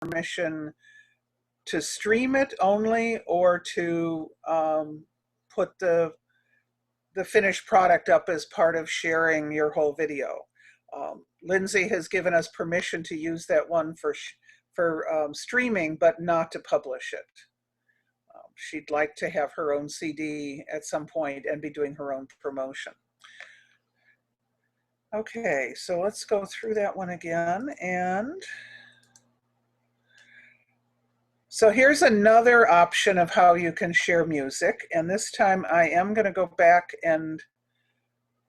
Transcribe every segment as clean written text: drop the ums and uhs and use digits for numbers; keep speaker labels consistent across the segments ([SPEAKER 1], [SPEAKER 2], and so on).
[SPEAKER 1] permission to stream it only, or to put the finished product up as part of sharing your whole video. Lindsay has given us permission to use that one for streaming, but not to publish it. She'd like to have her own CD at some point and be doing her own promotion. Okay, so let's go through that one again. And so here's another option of how you can share music. And this time I am going to go back and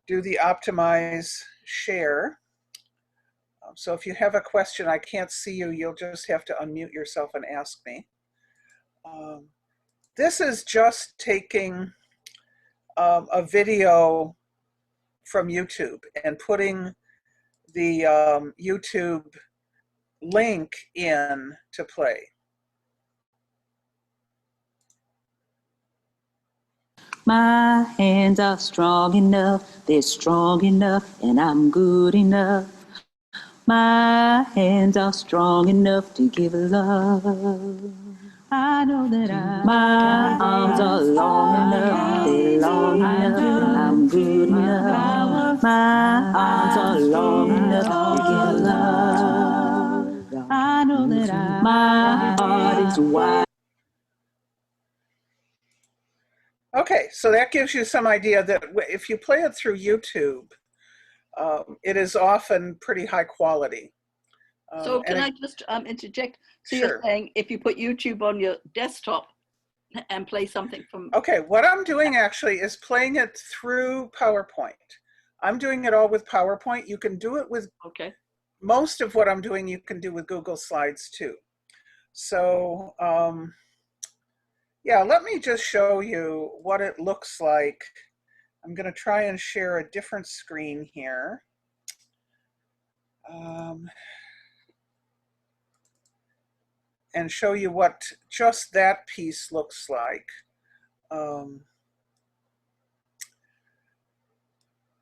[SPEAKER 1] do the optimize share. So if you have a question, I can't see you, you'll just have to unmute yourself and ask me. This is just taking a video from YouTube and putting the YouTube link in to play.
[SPEAKER 2] My hands are strong enough, they're strong enough, and I'm good enough. My hands are strong enough to give love. I know that my arms are long enough, they're long enough, and I'm good enough. My arms are long enough to give love. I know that my heart is wide.
[SPEAKER 1] Okay, so that gives you some idea that if you play it through YouTube, it is often pretty high quality.
[SPEAKER 3] So can I just interject? So
[SPEAKER 1] sure.
[SPEAKER 3] You're saying if you put YouTube on your desktop and play something from...
[SPEAKER 1] Okay, what I'm doing actually is playing it through PowerPoint. I'm doing it all with PowerPoint. You can do it with...
[SPEAKER 3] Okay.
[SPEAKER 1] Most of what I'm doing you can do with Google Slides too. So yeah, let me just show you what it looks like. I'm going to try and share a different screen here. And show you what just that piece looks like.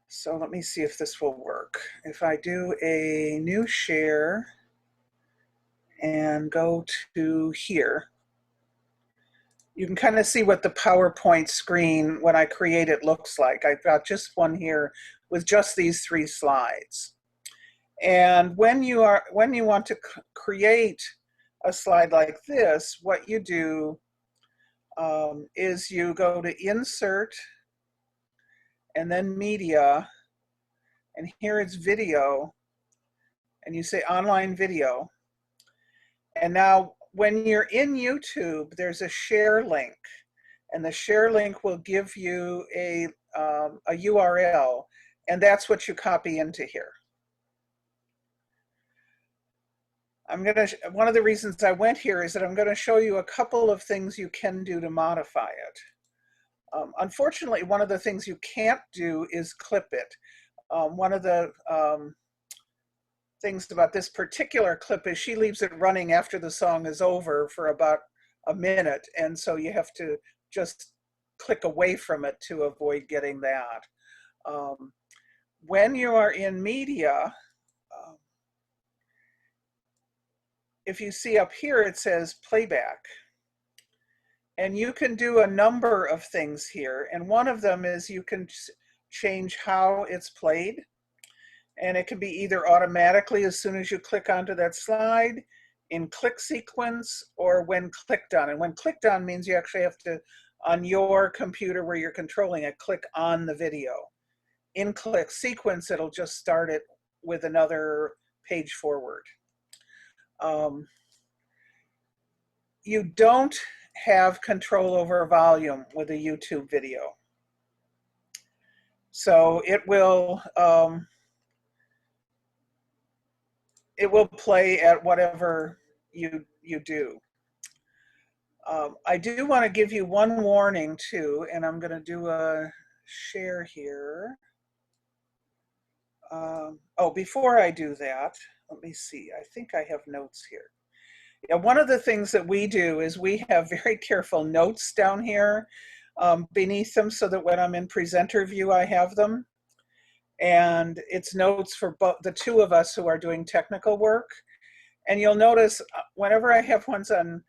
[SPEAKER 1] So let me see if this will work. If I do a new share and go to here, you can kind of see what the PowerPoint screen when I create it looks like. I've got just one here with just these 3 slides. And when you want to create a slide like this, what you do is you go to Insert and then Media, and here it's Video, and you say Online Video. And now when you're in YouTube, there's a share link, and the share link will give you a URL, and that's what you copy into here. One of the reasons I went here is that I'm going to show you a couple of things you can do to modify it. Unfortunately, one of the things you can't do is clip it. One of the things about this particular clip is she leaves it running after the song is over for about a minute, and so you have to just click away from it to avoid getting that. When you are in Media, if you see up here, it says Playback. And you can do a number of things here. And one of them is you can change how it's played. And it can be either automatically as soon as you click onto that slide, in click sequence, or when clicked on. And when clicked on means you actually have to, on your computer where you're controlling it, click on the video. In click sequence, it'll just start it with another page forward. You don't have control over volume with a YouTube video. So it will play at whatever you do. I do want to give you one warning too, and I'm going to do a share here. Oh, before I do that, let me see. I think I have notes here. Yeah, one of the things that we do is we have very careful notes down here beneath them so that when I'm in presenter view, I have them. And it's notes for both the 2 of us who are doing technical work. And you'll notice whenever I have ones on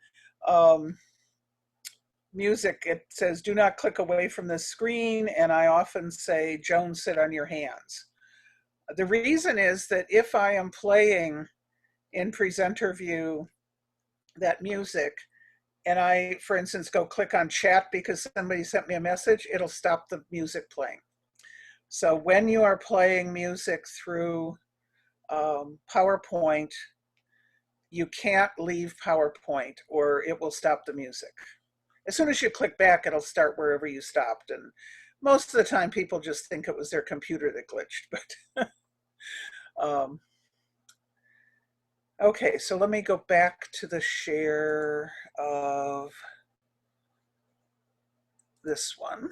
[SPEAKER 1] music, it says, do not click away from the screen. And I often say, Joan, sit on your hands. The reason is that if I am playing in presenter view that music, and I, for instance, go click on chat because somebody sent me a message, it'll stop the music playing. So when you are playing music through PowerPoint, you can't leave PowerPoint or it will stop the music. As soon as you click back, it'll start wherever you stopped. And most of the time people just think it was their computer that glitched. But okay, so let me go back to the share of this one.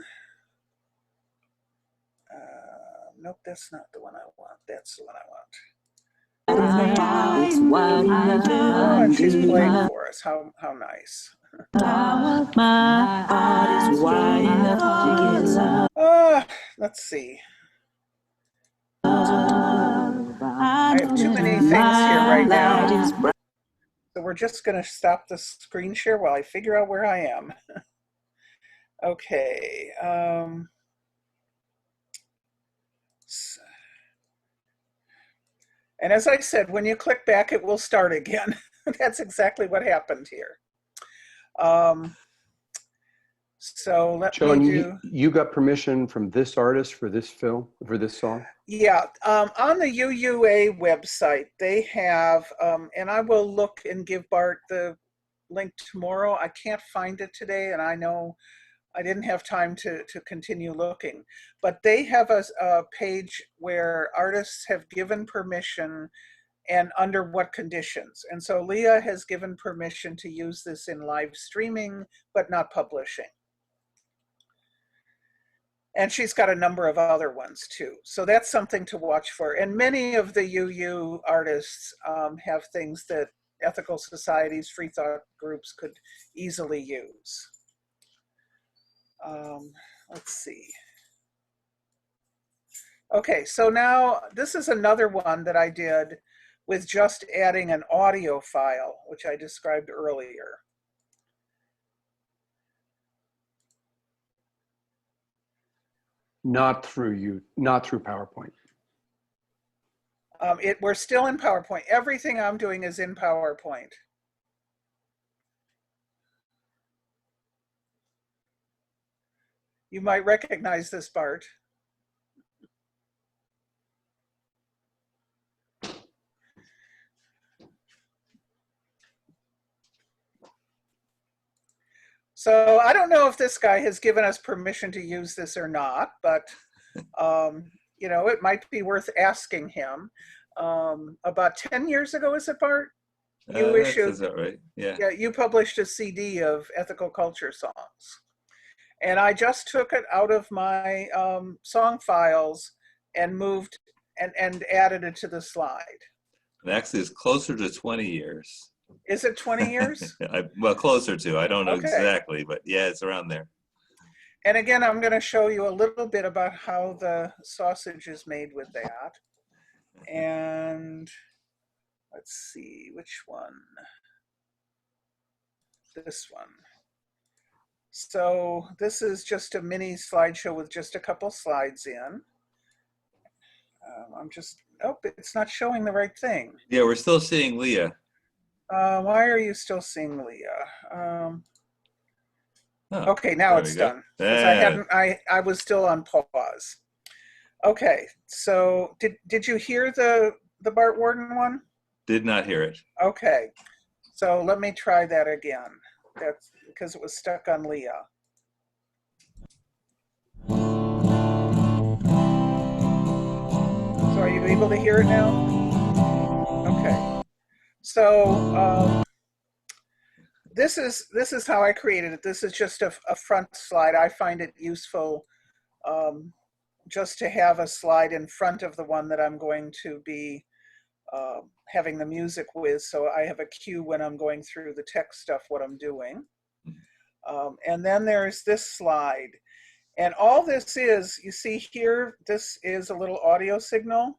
[SPEAKER 1] Nope, that's not the one I want. That's the one I want.
[SPEAKER 2] It's wide enough.
[SPEAKER 1] Oh, and she's playing for us. How nice.
[SPEAKER 2] My heart is wide enough to give.
[SPEAKER 1] Let's see. I have too many things here right now. So we're just going to stop the screen share while I figure out where I am. Okay. And as I said, when you click back, it will start again. That's exactly what happened here. So let
[SPEAKER 4] Joan,
[SPEAKER 1] me do.
[SPEAKER 4] You got permission from this artist for this film, for this song?
[SPEAKER 1] Yeah, on the UUA website, they have, and I will look and give Bart the link tomorrow. I can't find it today, and I know I didn't have time to continue looking, but they have a page where artists have given permission and under what conditions. And so Leah has given permission to use this in live streaming, but not publishing. And she's got a number of other ones too. So that's something to watch for. And many of the UU artists have things that ethical societies, free thought groups could easily use. Let's see. Okay, so now this is another one that I did with just adding an audio file, which I described earlier.
[SPEAKER 4] Not through PowerPoint.
[SPEAKER 1] We're still in PowerPoint. Everything I'm doing is in PowerPoint. You might recognize this, Bart. So I don't know if this guy has given us permission to use this or not, but you know, it might be worth asking him. About 10 years ago, is it, Bart? You issued,
[SPEAKER 5] is that right? Yeah.
[SPEAKER 1] Yeah, you published a CD of ethical culture songs. And I just took it out of my song files and moved and added it to the slide.
[SPEAKER 5] It actually is closer to 20 years.
[SPEAKER 1] Is it 20 years?
[SPEAKER 5] Well, closer to. I don't know
[SPEAKER 1] Okay.
[SPEAKER 5] exactly, but yeah, it's around there.
[SPEAKER 1] And again, I'm going to show you a little bit about how the sausage is made with that. And let's see, which one? This one. So this is just a mini slideshow with just a couple slides in. I'm just, oh, it's not showing the right thing.
[SPEAKER 5] Yeah, we're still seeing Leah.
[SPEAKER 1] Why are you still seeing Leah?
[SPEAKER 5] Oh,
[SPEAKER 1] okay, now
[SPEAKER 5] there
[SPEAKER 1] it's
[SPEAKER 5] we go.
[SPEAKER 1] done. Because I was still on pause. Okay, so did you hear the Bart Warden one?
[SPEAKER 5] Did not hear it.
[SPEAKER 1] Okay, so let me try that again. That's because it was stuck on Leah. So are you able to hear it now? Okay. So this is how I created it. This is just a front slide. I find it useful just to have a slide in front of the one that I'm going to be having the music with. So I have a cue when I'm going through the text stuff, what I'm doing. And then there's this slide. And all this is, you see here, this is a little audio signal.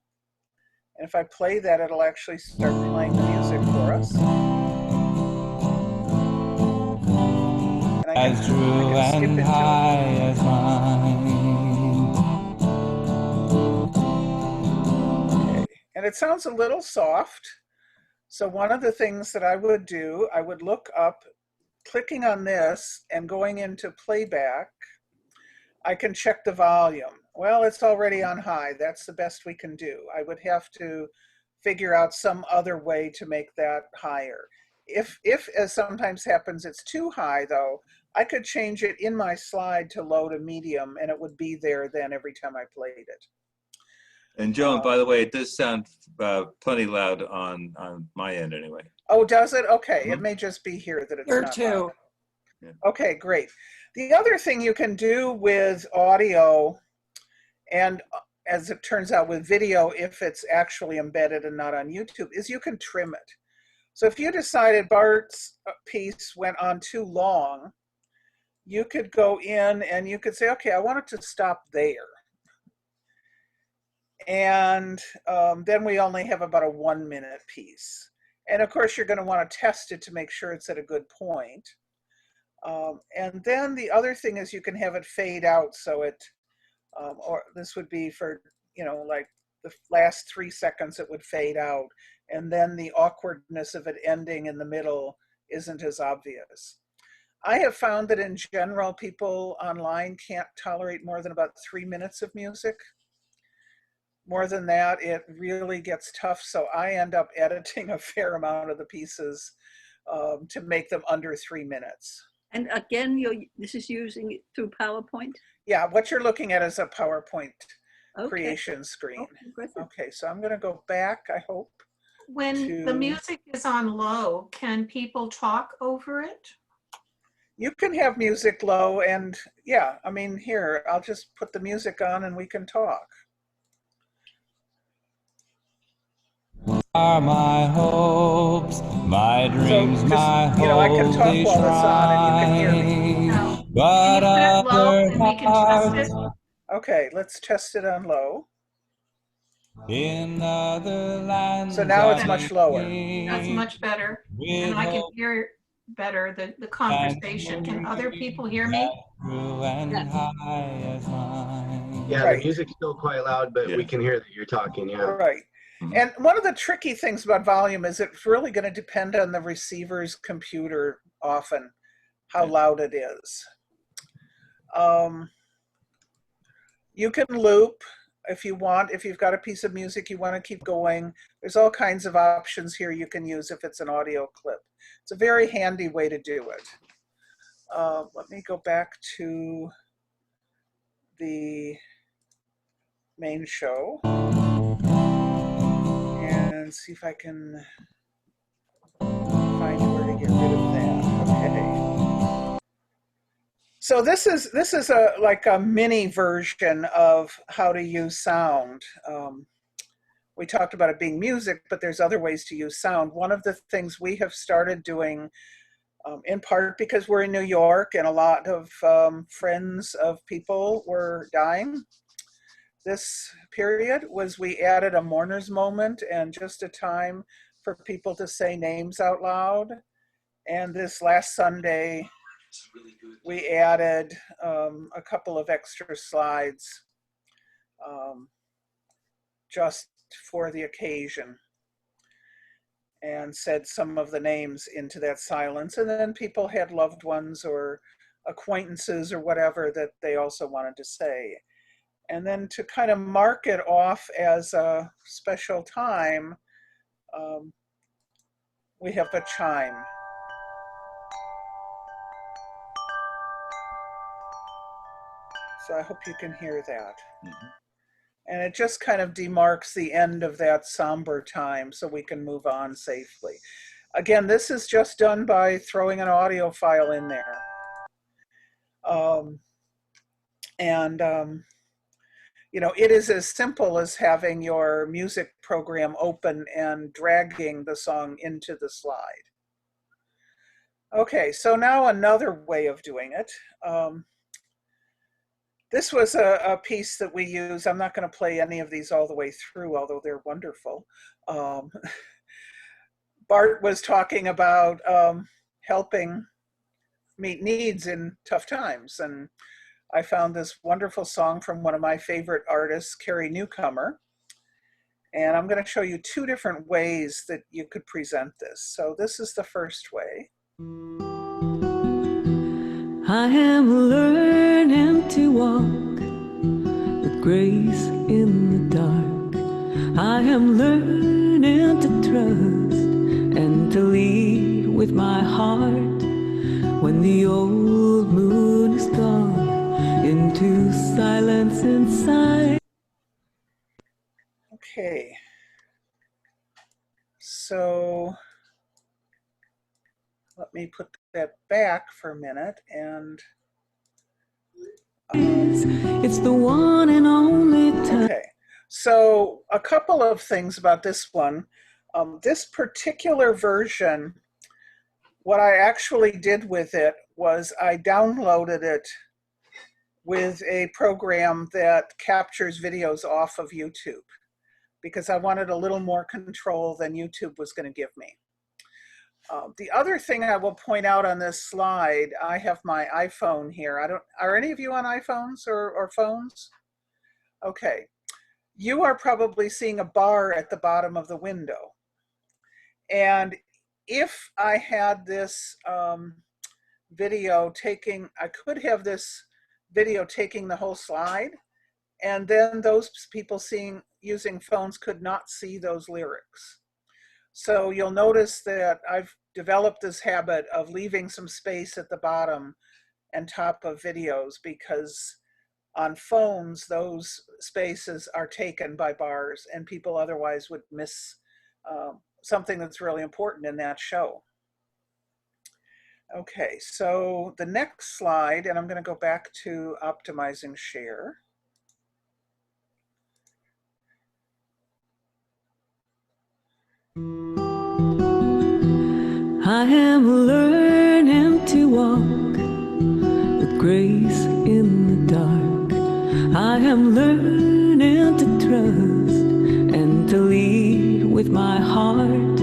[SPEAKER 1] And if I play that, it'll actually start playing the music for chorus. And I
[SPEAKER 6] As true
[SPEAKER 1] can skip
[SPEAKER 6] and
[SPEAKER 1] into
[SPEAKER 6] high as mine.
[SPEAKER 1] it. Okay. And it sounds a little soft. So one of the things that I would do, I would look up, clicking on this and going into playback, I can check the volume. Well, it's already on high. That's the best we can do. I would have to figure out some other way to make that higher. If as sometimes happens, it's too high though, I could change it in my slide to low to medium and it would be there then every time I played it.
[SPEAKER 5] And Joan, by the way, it does sound plenty loud on my end anyway.
[SPEAKER 1] Oh, does it? Okay,
[SPEAKER 5] Mhm.
[SPEAKER 1] it may just be here that it's
[SPEAKER 7] Here
[SPEAKER 1] not
[SPEAKER 7] too.
[SPEAKER 1] loud.
[SPEAKER 5] Yeah.
[SPEAKER 1] Okay, great. The other thing you can do with audio, and as it turns out with video, if it's actually embedded and not on YouTube, is you can trim it. So if you decided Bart's piece went on too long, you could go in and you could say, okay, I want it to stop there. And then we only have about a 1 minute piece. And of course, you're going to want to test it to make sure it's at a good point. And then the other thing is you can have it fade out so it, or this would be for, you know, like the last 3 seconds it would fade out. And then the awkwardness of it ending in the middle isn't as obvious. I have found that in general, people online can't tolerate more than about 3 minutes of music. More than that, it really gets tough. So I end up editing a fair amount of the pieces to make them under 3 minutes.
[SPEAKER 3] And again, this is using it through PowerPoint?
[SPEAKER 1] Yeah, what you're looking at is a PowerPoint
[SPEAKER 3] Okay.
[SPEAKER 1] creation screen.
[SPEAKER 3] Oh, impressive.
[SPEAKER 1] Okay, so I'm going to go back, I hope.
[SPEAKER 7] When the music is on low, can people talk over it?
[SPEAKER 1] You can have music low and yeah, I mean, here, I'll just put the music on and we can talk.
[SPEAKER 6] Are my hopes, my dreams,
[SPEAKER 1] just,
[SPEAKER 6] my
[SPEAKER 1] you know, I can talk
[SPEAKER 6] holy
[SPEAKER 1] while it's on and you can hear me.
[SPEAKER 6] shrine.
[SPEAKER 7] No.
[SPEAKER 6] But
[SPEAKER 7] Can you put it low
[SPEAKER 6] other
[SPEAKER 7] and we can test
[SPEAKER 6] hearts
[SPEAKER 7] it?
[SPEAKER 1] Okay, let's test it on low.
[SPEAKER 6] in other lands.
[SPEAKER 1] So now it's
[SPEAKER 6] are
[SPEAKER 1] much lower.
[SPEAKER 7] That's much better. And I can hear better the conversation. Can other people hear me?
[SPEAKER 6] True and
[SPEAKER 3] Yes.
[SPEAKER 6] high as mine.
[SPEAKER 8] Yeah,
[SPEAKER 1] Right.
[SPEAKER 8] the music's still quite loud, but we
[SPEAKER 5] Yeah.
[SPEAKER 8] can hear that you're talking. Yeah.
[SPEAKER 1] Right. And one of the tricky things about volume is it's really going to depend on the receiver's computer often, how loud it is. You can loop if you want. If you've got a piece of music you want to keep going, there's all kinds of options here you can use if it's an audio clip. It's a very handy way to do it. Let me go back to the main show and see if I can find where to get rid of that. Okay. So this is a like a mini version of how to use sound. We talked about it being music, but there's other ways to use sound. One of the things we have started doing, in part because we're in New York and a lot of friends of people were dying this period, was we added a mourner's moment and just a time for people to say names out loud. And this last Sunday, we added a couple of extra slides just for the occasion and said some of the names into that silence. And then people had loved ones or acquaintances or whatever that they also wanted to say. And then to kind of mark it off as a special time, we have a chime. So I hope you can hear that.
[SPEAKER 5] Mm-hmm.
[SPEAKER 1] And it just kind of demarks the end of that somber time so we can move on safely. Again, this is just done by throwing an audio file in there. You know, it is as simple as having your music program open and dragging the song into the slide. Okay, so now another way of doing it. This was a piece that we use. I'm not going to play any of these all the way through, although they're wonderful. Bart was talking about helping meet needs in tough times. And I found this wonderful song from one of my favorite artists, Carrie Newcomer. And I'm going to show you two different ways that you could present this. So this is the first way.
[SPEAKER 2] I am learning to walk with grace in the dark. I am learning to trust and to lead with my heart. When the old moon is gone into silence inside.
[SPEAKER 1] Okay. So let me put that back for a minute and
[SPEAKER 2] it's the one and only time.
[SPEAKER 1] okay. So a couple of things about this one. This particular version, what I actually did with it was I downloaded it with a program that captures videos off of YouTube because I wanted a little more control than YouTube was going to give me. The other thing I will point out on this slide, I have my iPhone here. Are any of you on iPhones or phones? Okay. You are probably seeing a bar at the bottom of the window. And if I had this video taking, I could have this video taking the whole slide, and then those people using phones could not see those lyrics. So you'll notice that I've developed this habit of leaving some space at the bottom and top of videos because on phones, those spaces are taken by bars and people otherwise would miss something that's really important in that show. Okay, so the next slide, and I'm going to go back to optimizing share.
[SPEAKER 2] I am learning to walk with grace in the dark. I am learning to trust and to lead with my heart.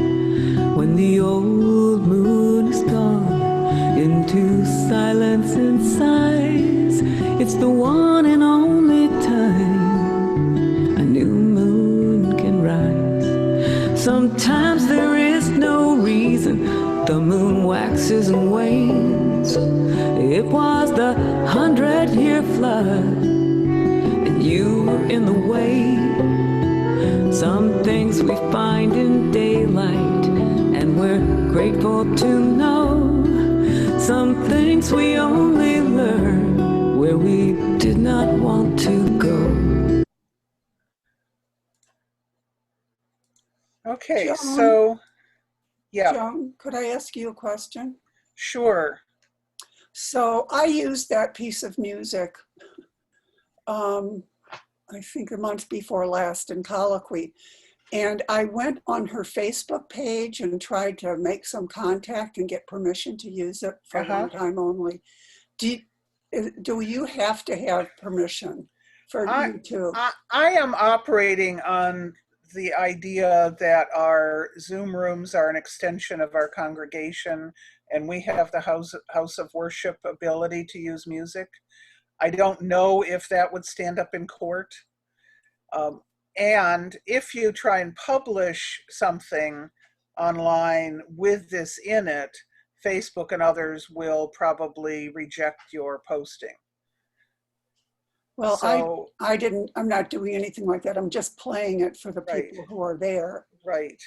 [SPEAKER 2] When the old moon is gone into silence and sighs, it's the one and only time a new moon can rise. Sometimes there is no reason, the moon waxes and wanes. It was the 100-year flood, and you were in the way. Some things we find in daylight, and we're grateful to know. Some things we only learn where we did not want to go.
[SPEAKER 1] Okay,
[SPEAKER 9] Joan?
[SPEAKER 1] so yeah.
[SPEAKER 9] Joan, could I ask you a question?
[SPEAKER 1] Sure.
[SPEAKER 9] So I used that piece of music, I think the month before last in Colloquy, and I went on her Facebook page and tried to make some contact and get permission to use it for one time only. Do you have to have permission for YouTube?
[SPEAKER 1] I am operating on the idea that our Zoom rooms are an extension of our congregation, and we have the house of worship ability to use music. I don't know if that would stand up in court. And if you try and publish something online with this in it, Facebook and others will probably reject your posting.
[SPEAKER 9] Well,
[SPEAKER 1] so,
[SPEAKER 9] I'm not doing anything like that. I'm just playing it for the people who are there.
[SPEAKER 1] Right.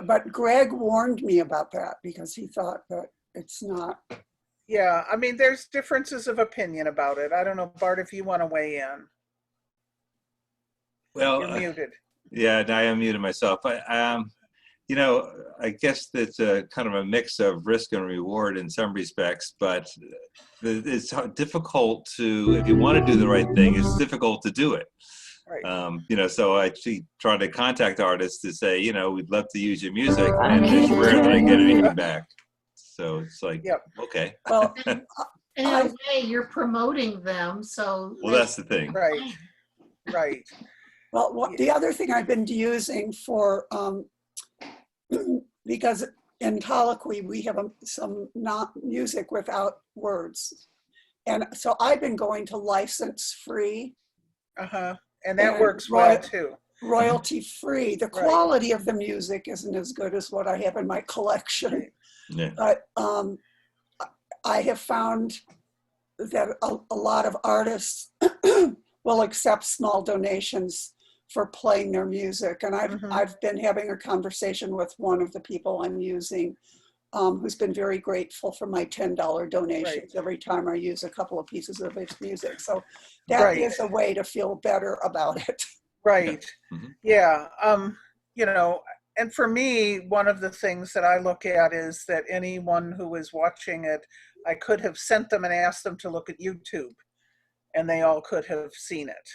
[SPEAKER 9] But Greg warned me about that because he thought that it's not.
[SPEAKER 1] Yeah, I mean, there's differences of opinion about it. I don't know, Bart, if you want to weigh in.
[SPEAKER 5] Well,
[SPEAKER 1] you're muted.
[SPEAKER 5] Yeah, I am muted myself. You know, I guess that's a kind of a mix of risk and reward in some respects, but it's difficult to, if you want to do the right thing, it's difficult to do it.
[SPEAKER 1] Right.
[SPEAKER 5] You know, so I actually try to contact artists to say, you know, we'd love to use your music, and it's rare that I get anything back. So it's like, okay.
[SPEAKER 9] Well,
[SPEAKER 7] in a way, you're promoting them, so.
[SPEAKER 5] Well, that's the thing.
[SPEAKER 1] Right. Right.
[SPEAKER 9] Well, the other thing I've been using for because in colloquy, we have some not music without words. And so I've been going to license free.
[SPEAKER 1] Uh-huh. And that works well too.
[SPEAKER 9] Royalty free. The quality of the music isn't as good as what I have in my collection.
[SPEAKER 1] Right.
[SPEAKER 5] Yeah.
[SPEAKER 9] But I have found that a lot of artists will accept small donations for playing their music. And I've been having a conversation with one of the people I'm using, who's been very grateful for my $10 donations every time I use a couple of pieces of his music. So that is a way to feel better about it.
[SPEAKER 1] Right. Yeah. You know, and for me, one of the things that I look at is that anyone who is watching it, I could have sent them and asked them to look at YouTube, and they all could have seen it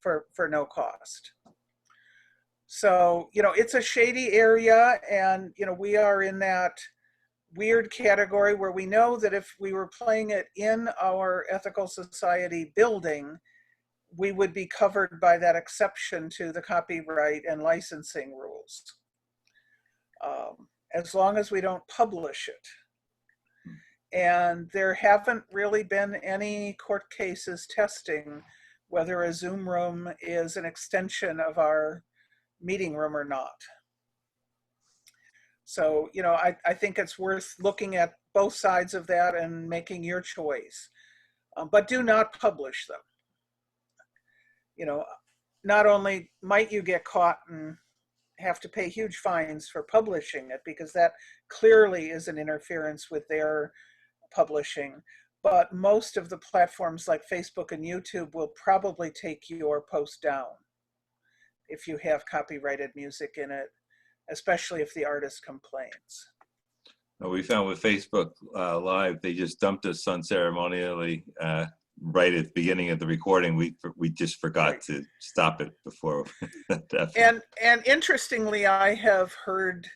[SPEAKER 1] for no cost. So, you know, it's a shady area, and, you know, we are in that weird category where we know that if we were playing it in our ethical society building, we would be covered by that exception to the copyright and licensing rules, as long as we don't publish it. And there haven't really been any court cases testing whether a Zoom room is an extension of our meeting room or not. So, you know, I think it's worth looking at both sides of that and making your choice, but do not publish them. You know, not only might you get caught and have to pay huge fines for publishing it, because that clearly is an interference with their publishing, but most of the platforms like Facebook and YouTube will probably take your post down if you have copyrighted music in it, especially if the artist complains.
[SPEAKER 5] Well, we found with Facebook Live, they just dumped us unceremonially right at the beginning of the recording. We just forgot to stop it before.
[SPEAKER 1] And interestingly, I have heard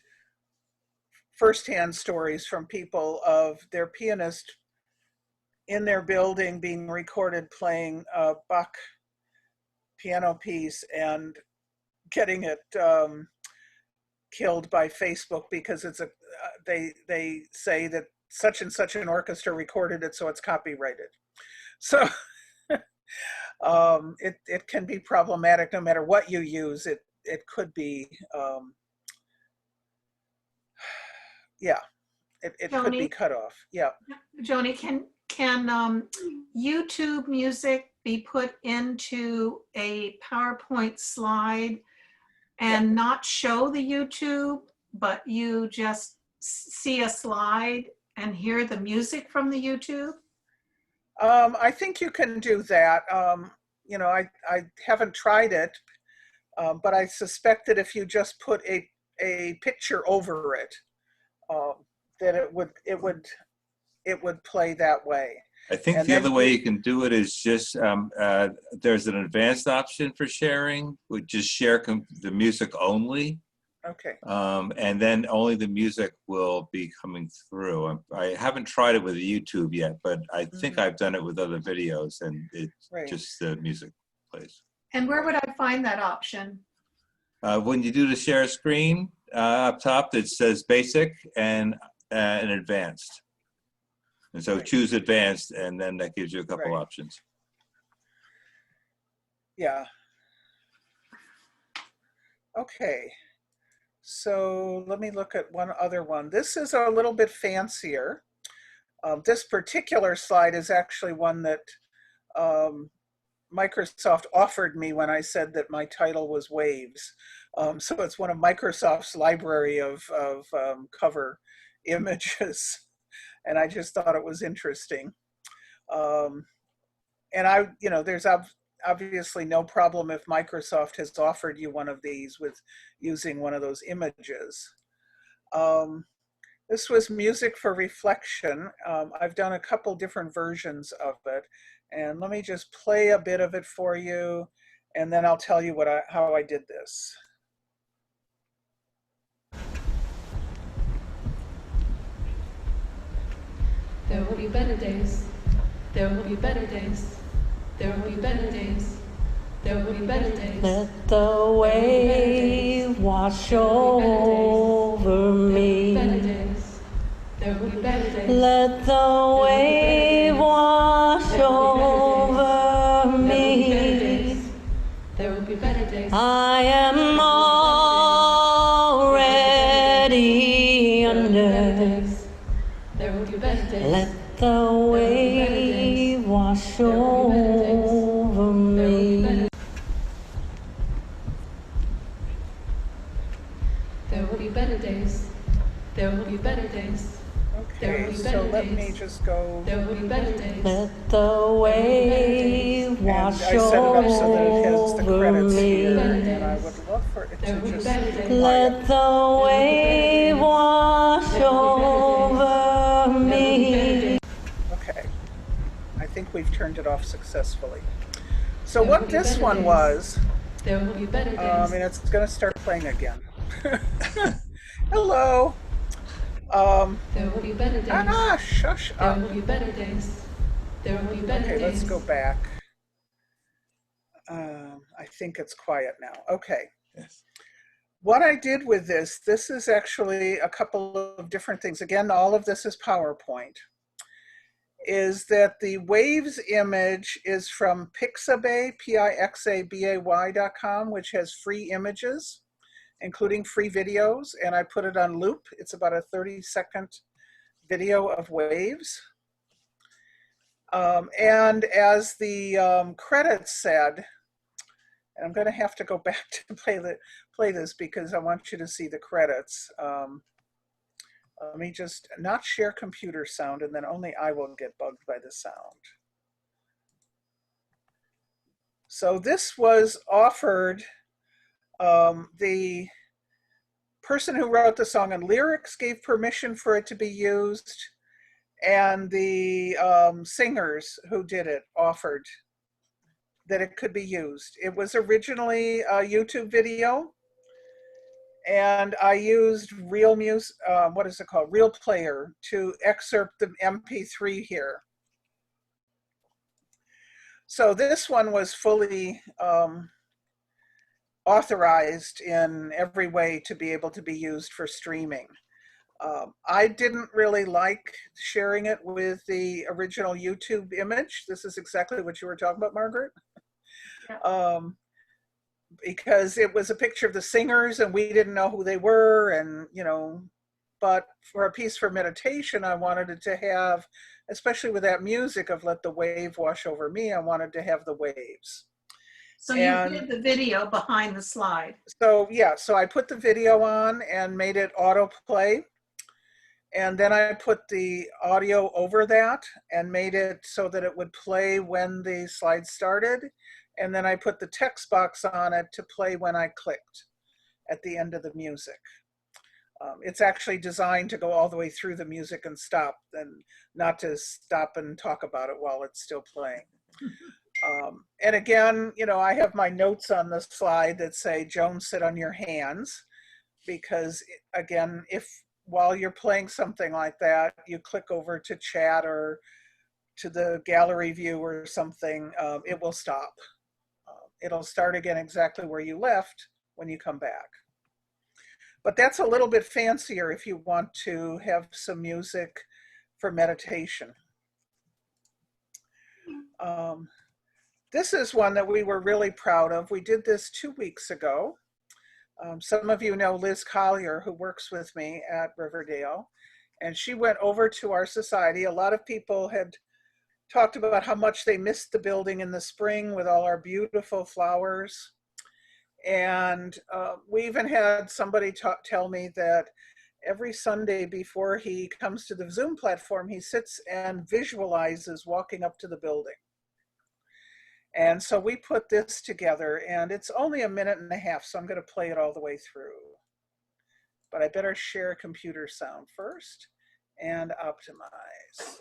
[SPEAKER 1] firsthand stories from people of their pianist in their building being recorded playing a Bach piano piece and getting it killed by Facebook because it's they say that such and such an orchestra recorded it, so it's copyrighted. So it can be problematic no matter what you use. It could be it could be cut off. Yeah.
[SPEAKER 7] Joni, can YouTube music be put into a PowerPoint slide and not show the YouTube, but you just see a slide and hear the music from the YouTube?
[SPEAKER 1] I think you can do that. You know, I haven't tried it, but I suspect that if you just put a picture over it, that it would play that way.
[SPEAKER 5] I think the other way you can do it is just, there's an advanced option for sharing, which just share the music only.
[SPEAKER 1] Okay.
[SPEAKER 5] And then only the music will be coming through. I haven't tried it with YouTube yet, but I think I've done it with other videos, and it's just the music plays.
[SPEAKER 7] And where would I find that option?
[SPEAKER 5] When you do the share screen, up top it says basic and advanced. And so choose advanced, and then that gives you a couple options.
[SPEAKER 1] Yeah. Okay. So let me look at one other one. This is a little bit fancier. This particular slide is actually one that Microsoft offered me when I said that my title was Waves. So it's one of Microsoft's library of cover images. And I just thought it was interesting. And you know, there's obviously no problem if Microsoft has offered you one of these with using one of those images. This was music for reflection. I've done a couple different versions of it, and let me just play a bit of it for you, and then I'll tell you how I did this.
[SPEAKER 10] There will be better days. There will be better days. There will be better days. There will be better days.
[SPEAKER 2] Let the wave wash over
[SPEAKER 10] Better days. There will be better days.
[SPEAKER 2] Let the wave wash over me.
[SPEAKER 10] There will be better days.
[SPEAKER 2] I am already under.
[SPEAKER 10] There will be better days.
[SPEAKER 2] Let the wave wash over me.
[SPEAKER 10] There will be better days. There will be better days.
[SPEAKER 1] Okay, so let me just go.
[SPEAKER 10] There will be better days.
[SPEAKER 2] Let the wave
[SPEAKER 1] And
[SPEAKER 2] wash
[SPEAKER 1] I set it up so that it has the
[SPEAKER 2] over
[SPEAKER 1] credits here,
[SPEAKER 2] me.
[SPEAKER 1] and I would love for it to just be quiet.
[SPEAKER 2] Let the wave wash over me.
[SPEAKER 1] Okay, I think we've turned it off successfully. So what this one was,
[SPEAKER 10] There will be better
[SPEAKER 1] and
[SPEAKER 10] days.
[SPEAKER 1] it's going to start playing again. Hello.
[SPEAKER 10] There will be better days.
[SPEAKER 1] Shush
[SPEAKER 10] There
[SPEAKER 1] up.
[SPEAKER 10] will be better days. There will be better
[SPEAKER 1] Okay,
[SPEAKER 10] days.
[SPEAKER 1] let's go back. I think it's quiet now. Okay.
[SPEAKER 5] Yes.
[SPEAKER 1] What I did with this is actually a couple of different things. Again, all of this is PowerPoint. Is that the waves image is from Pixabay, Pixabay.com, which has free images, including free videos, and I put it on loop. It's about a 30-second video of waves. And as the credits said, and I'm going to have to go back to play this because I want you to see the credits. Let me just not share computer sound, and then only I will get bugged by the sound. So this was offered, the person who wrote the song and lyrics gave permission for it to be used, and the singers who did it offered that it could be used. It was originally a YouTube video, and I used Real Music, what is it called? Real Player to excerpt the MP3 here. So this one was fully authorized in every way to be able to be used for streaming. I didn't really like sharing it with the original YouTube image. This is exactly what you were talking about, Margaret. Yeah. Because it was a picture of the singers and we didn't know who they were, and but for a piece for meditation, I wanted it to have, especially with that music of Let the Wave Wash Over Me, I wanted to have the waves.
[SPEAKER 7] So you did the video behind the slide.
[SPEAKER 1] So yeah, so I put the video on and made it autoplay. And then I put the audio over that and made it so that it would play when the slide started. And then I put the text box on it to play when I clicked at the end of the music. It's actually designed to go all the way through the music and stop, and not to stop and talk about it while it's still playing. And again, I have my notes on the slide that say, Joan, sit on your hands, because again, if while you're playing something like that, you click over to chat or to the gallery view or something, it will stop. It'll start again exactly where you left when you come back. But that's a little bit fancier if you want to have some music for meditation. This is one that we were really proud of. We did this 2 weeks ago. Some of you know Liz Collier, who works with me at Riverdale, and she went over to our society. A lot of people had talked about how much they missed the building in the spring with all our beautiful flowers. And we even had somebody tell me that every Sunday before he comes to the Zoom platform, he sits and visualizes walking up to the building. And so we put this together, and it's only 1.5 minutes, so I'm going to play it all the way through. But I better share computer sound first and optimize.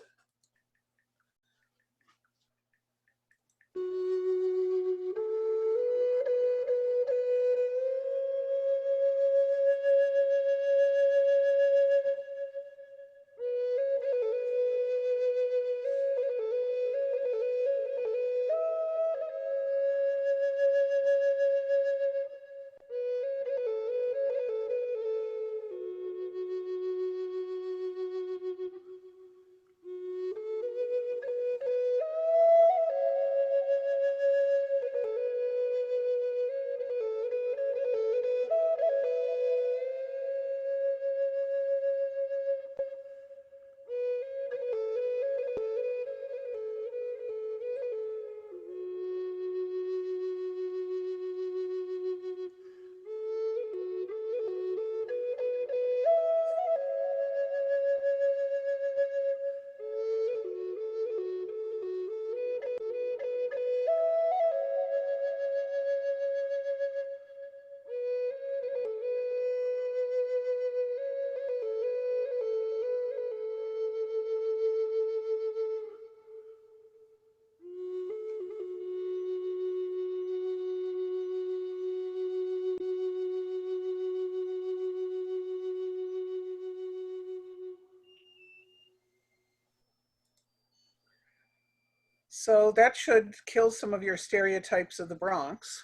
[SPEAKER 1] So that should kill some of your stereotypes of the Bronx.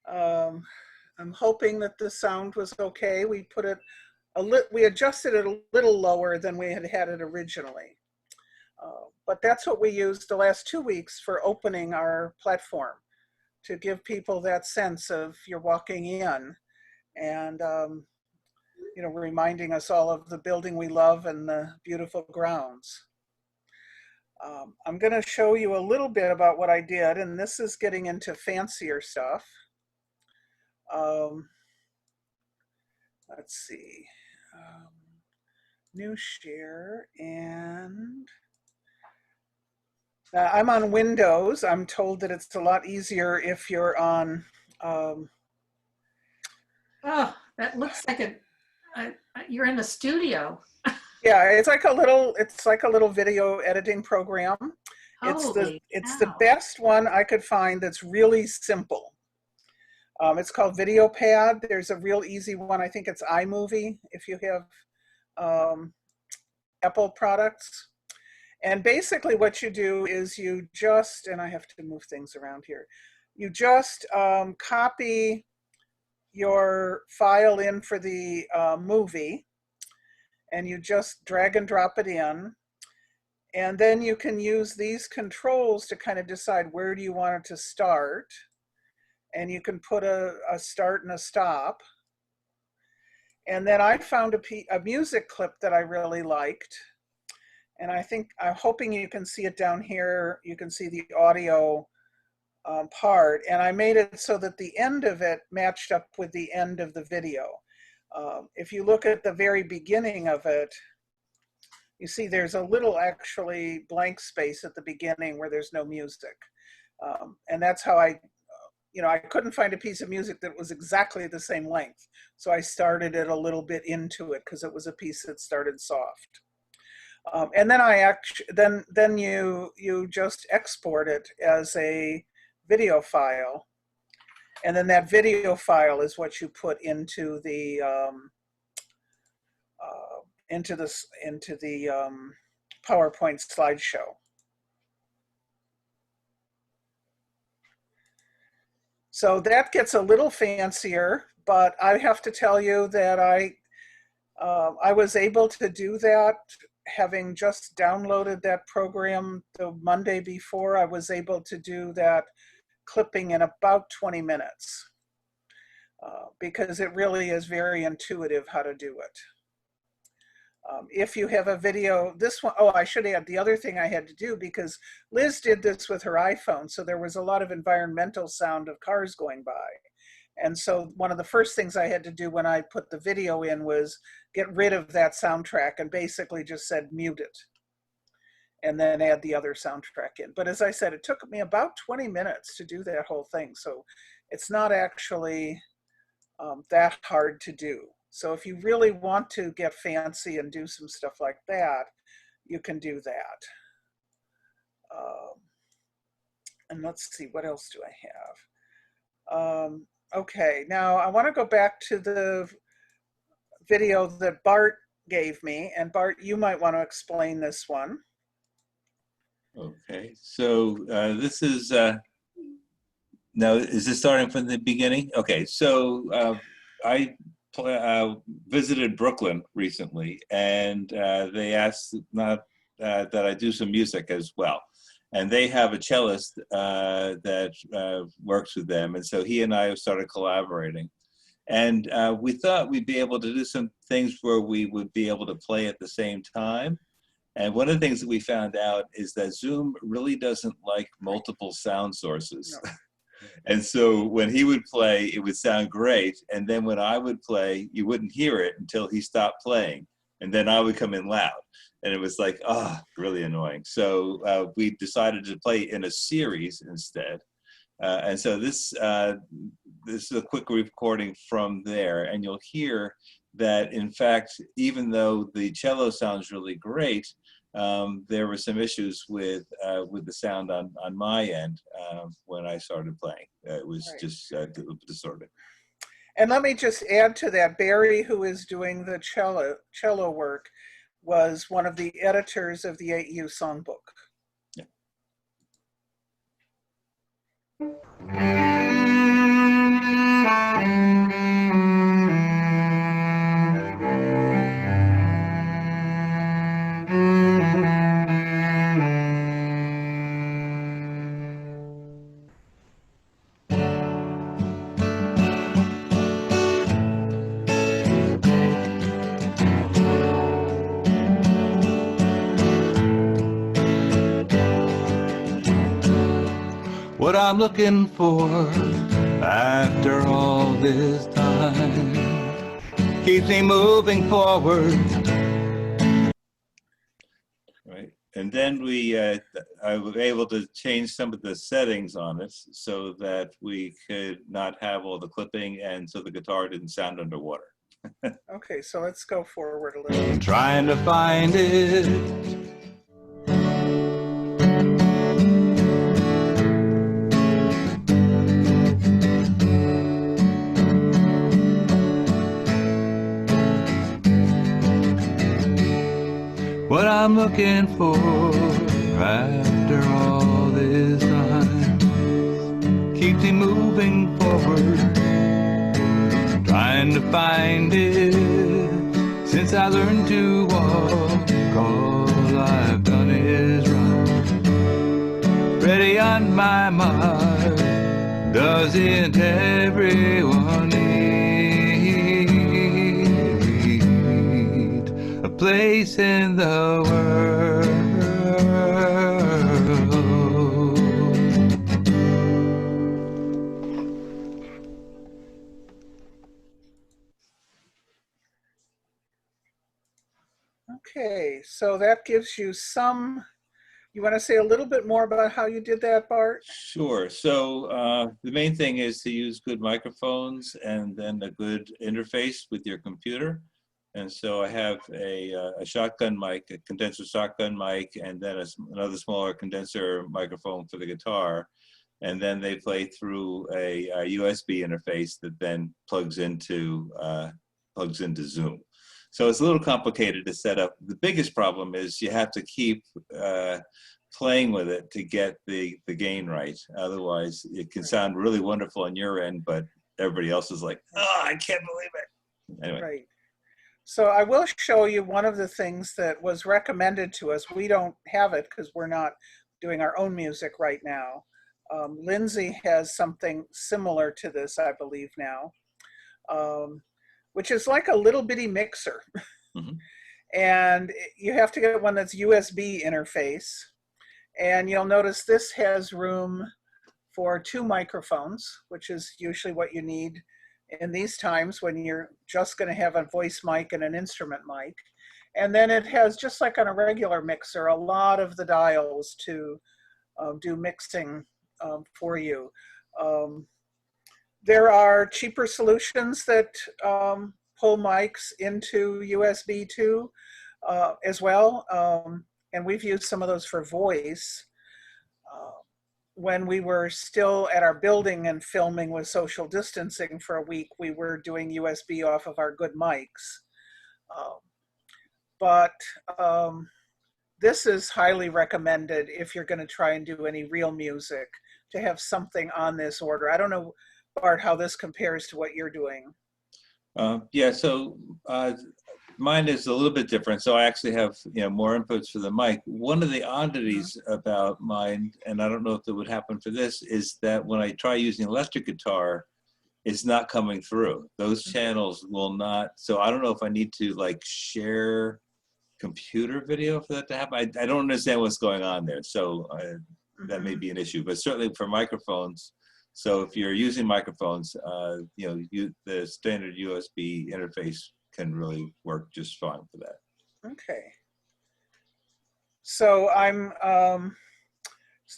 [SPEAKER 1] I'm hoping that the sound was okay. We put it we adjusted it a little lower than we had it originally. But that's what we used the last 2 weeks for opening our platform, to give people that sense of you're walking in and, you know, reminding us all of the building we love and the beautiful grounds. I'm going to show you a little bit about what I did, and this is getting into fancier stuff. Let's see. New share, and I'm on Windows. I'm told that it's a lot easier if you're on.
[SPEAKER 7] Oh, that looks like you're in the studio.
[SPEAKER 1] Yeah, it's like a little video editing program. It's the
[SPEAKER 7] cow.
[SPEAKER 1] best one I could find that's really simple. It's called VideoPad. There's a real easy one. I think it's iMovie if you have Apple products. And basically what you do is you just, and I have to move things around here, you just copy your file in for the movie, and you just drag and drop it in. And then you can use these controls to kind of decide where do you want it to start. And you can put a start and a stop. And then I found a music clip that I really liked. And I'm hoping you can see it down here. You can see the audio part. And I made it so that the end of it matched up with the end of the video. If you look at the very beginning of it, you see there's a little actually blank space at the beginning where there's no music. And that's how I couldn't find a piece of music that was exactly the same length. So I started it a little bit into it because it was a piece that started soft. And then then you just export it as a video file. And then that video file is what you put into the PowerPoint slideshow. So that gets a little fancier, but I have to tell you that I was able to do that having just downloaded that program the Monday before. I was able to do that clipping in about 20 minutes because it really is very intuitive how to do it. If you have a video, this one, I should add the other thing I had to do, because Liz did this with her iPhone, so there was a lot of environmental sound of cars going by. And so one of the first things I had to do when I put the video in was get rid of that soundtrack and basically just said mute it and then add the other soundtrack in. But as I said, it took me about 20 minutes to do that whole thing. So it's not actually that hard to do. So if you really want to get fancy and do some stuff like that, you can do that. And let's see, what else do I have? Okay, now I want to go back to the video that Bart gave me. And Bart, you might want to explain this one.
[SPEAKER 5] Okay, so this is, now is this starting from the beginning? Okay, so I visited Brooklyn recently, and they asked that I do some music as well. And they have a cellist that works with them. And so he and I started collaborating. And we thought we'd be able to do some things where we would be able to play at the same time. And one of the things that we found out is that Zoom really doesn't like multiple sound sources. No. And so when he would play, it would sound great. And then when I would play, you wouldn't hear it until he stopped playing. And then I would come in loud. And it was like, really annoying. So we decided to play in a series instead. And so this is a quick recording from there. And you'll hear that, in fact, even though the cello sounds really great, there were some issues with the sound on my end when I started playing. It was just distorted.
[SPEAKER 1] And let me just add to that, Barry, who is doing the cello work, was one of the editors of the AU songbook.
[SPEAKER 6] What I'm looking for after all this time keeps me moving forward.
[SPEAKER 5] Right. And then I was able to change some of the settings on it so that we could not have all the clipping and so the guitar didn't sound underwater.
[SPEAKER 1] Okay, so let's go forward a little.
[SPEAKER 6] Trying to find it. What I'm looking for after all this time keeps me moving forward, trying to find it. Since I learned to walk, all I've done is run. Ready on my mark, doesn't everyone need a place in the world?
[SPEAKER 1] Okay, so that gives you some, you want to say a little bit more about how you did that, Bart?
[SPEAKER 5] Sure. So the main thing is to use good microphones and then a good interface with your computer. And so I have a shotgun mic, a condenser shotgun mic, and then another smaller condenser microphone for the guitar. And then they play through a USB interface that then plugs into Zoom. So it's a little complicated to set up. The biggest problem is you have to keep playing with it to get the gain right. Otherwise, it can sound really wonderful on your end, but everybody else is like, oh, I can't believe it. Anyway.
[SPEAKER 1] Right. So I will show you one of the things that was recommended to us. We don't have it because we're not doing our own music right now. Lindsay has something similar to this, I believe now, which is like a little bitty mixer.
[SPEAKER 5] Mm-hmm.
[SPEAKER 1] And you have to get one that's USB interface. And you'll notice this has room for 2 microphones, which is usually what you need in these times when you're just going to have a voice mic and an instrument mic. And then it has, just like on a regular mixer, a lot of the dials to do mixing for you. There are cheaper solutions that pull mics into USB too, as well. And we've used some of those for voice. When we were still at our building and filming with social distancing for a week, we were doing USB off of our good mics. But this is highly recommended if you're going to try and do any real music, to have something on this order. I don't know, Bart, how this compares to what you're doing.
[SPEAKER 5] Yeah, so mine is a little bit different. So I actually have more inputs for the mic. One of the oddities about mine, and I don't know if it would happen for this, is that when I try using electric guitar, it's not coming through. Those channels will not. So I don't know if I need to like share computer video for that to happen. I don't understand what's going on there. So that may be an issue, but certainly for microphones. So if you're using microphones, the standard USB interface can really work just fine for that.
[SPEAKER 1] Okay. So I'm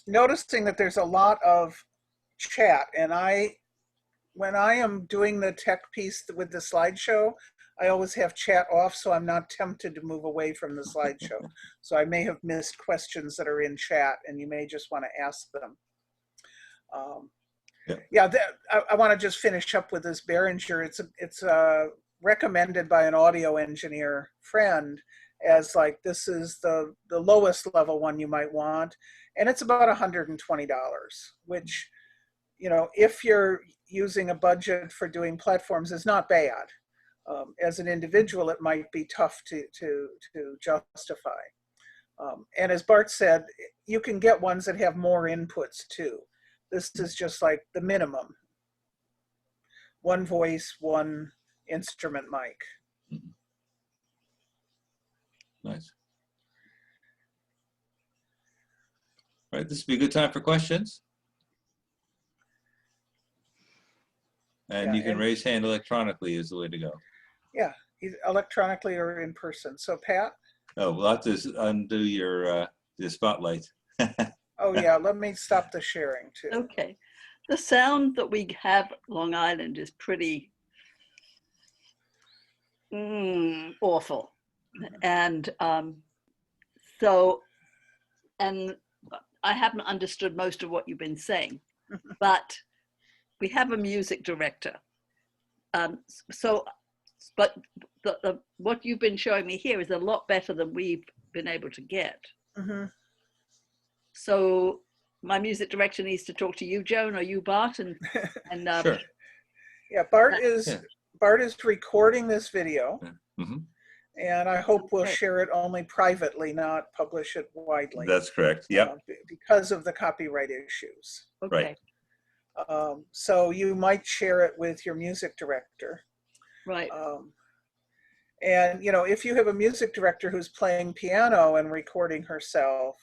[SPEAKER 1] noticing that there's a lot of chat, and when I am doing the tech piece with the slideshow, I always have chat off so I'm not tempted to move away from the slideshow. So I may have missed questions that are in chat, and you may just want to ask them. I want to just finish up with this Behringer. It's recommended by an audio engineer friend, as like, this is the lowest level one you might want. And it's about $120, which, you know, if you're using a budget for doing platforms, is not bad. As an individual, it might be tough to justify. And as Bart said, you can get ones that have more inputs too. This is just like the minimum. One voice, one instrument mic.
[SPEAKER 5] Nice. All right, this would be a good time for questions. And
[SPEAKER 1] Yeah,
[SPEAKER 5] you can
[SPEAKER 1] and-
[SPEAKER 5] raise hand electronically is the way to go.
[SPEAKER 1] Yeah, either electronically or in person. So Pat?
[SPEAKER 5] Oh, we'll have to undo your the spotlight.
[SPEAKER 1] Oh yeah, let me stop the sharing too.
[SPEAKER 3] Okay. The sound that we have Long Island is pretty awful. And so, and I haven't understood most of what you've been saying, but we have a music director. But what you've been showing me here is a lot better than we've been able to get.
[SPEAKER 1] Mm-hmm.
[SPEAKER 3] So my music director needs to talk to you, Joan, or you, Bart, and
[SPEAKER 5] Sure.
[SPEAKER 1] Yeah, Bart is recording this video,
[SPEAKER 5] Mm-hmm.
[SPEAKER 1] and I hope we'll
[SPEAKER 3] Okay.
[SPEAKER 1] share it only privately, not publish it widely.
[SPEAKER 5] That's correct. Yep.
[SPEAKER 1] Because of the copyright issues.
[SPEAKER 3] okay,
[SPEAKER 5] Right.
[SPEAKER 1] So you might share it with your music director.
[SPEAKER 3] right.
[SPEAKER 1] And you know, if you have a music director who's playing piano and recording herself,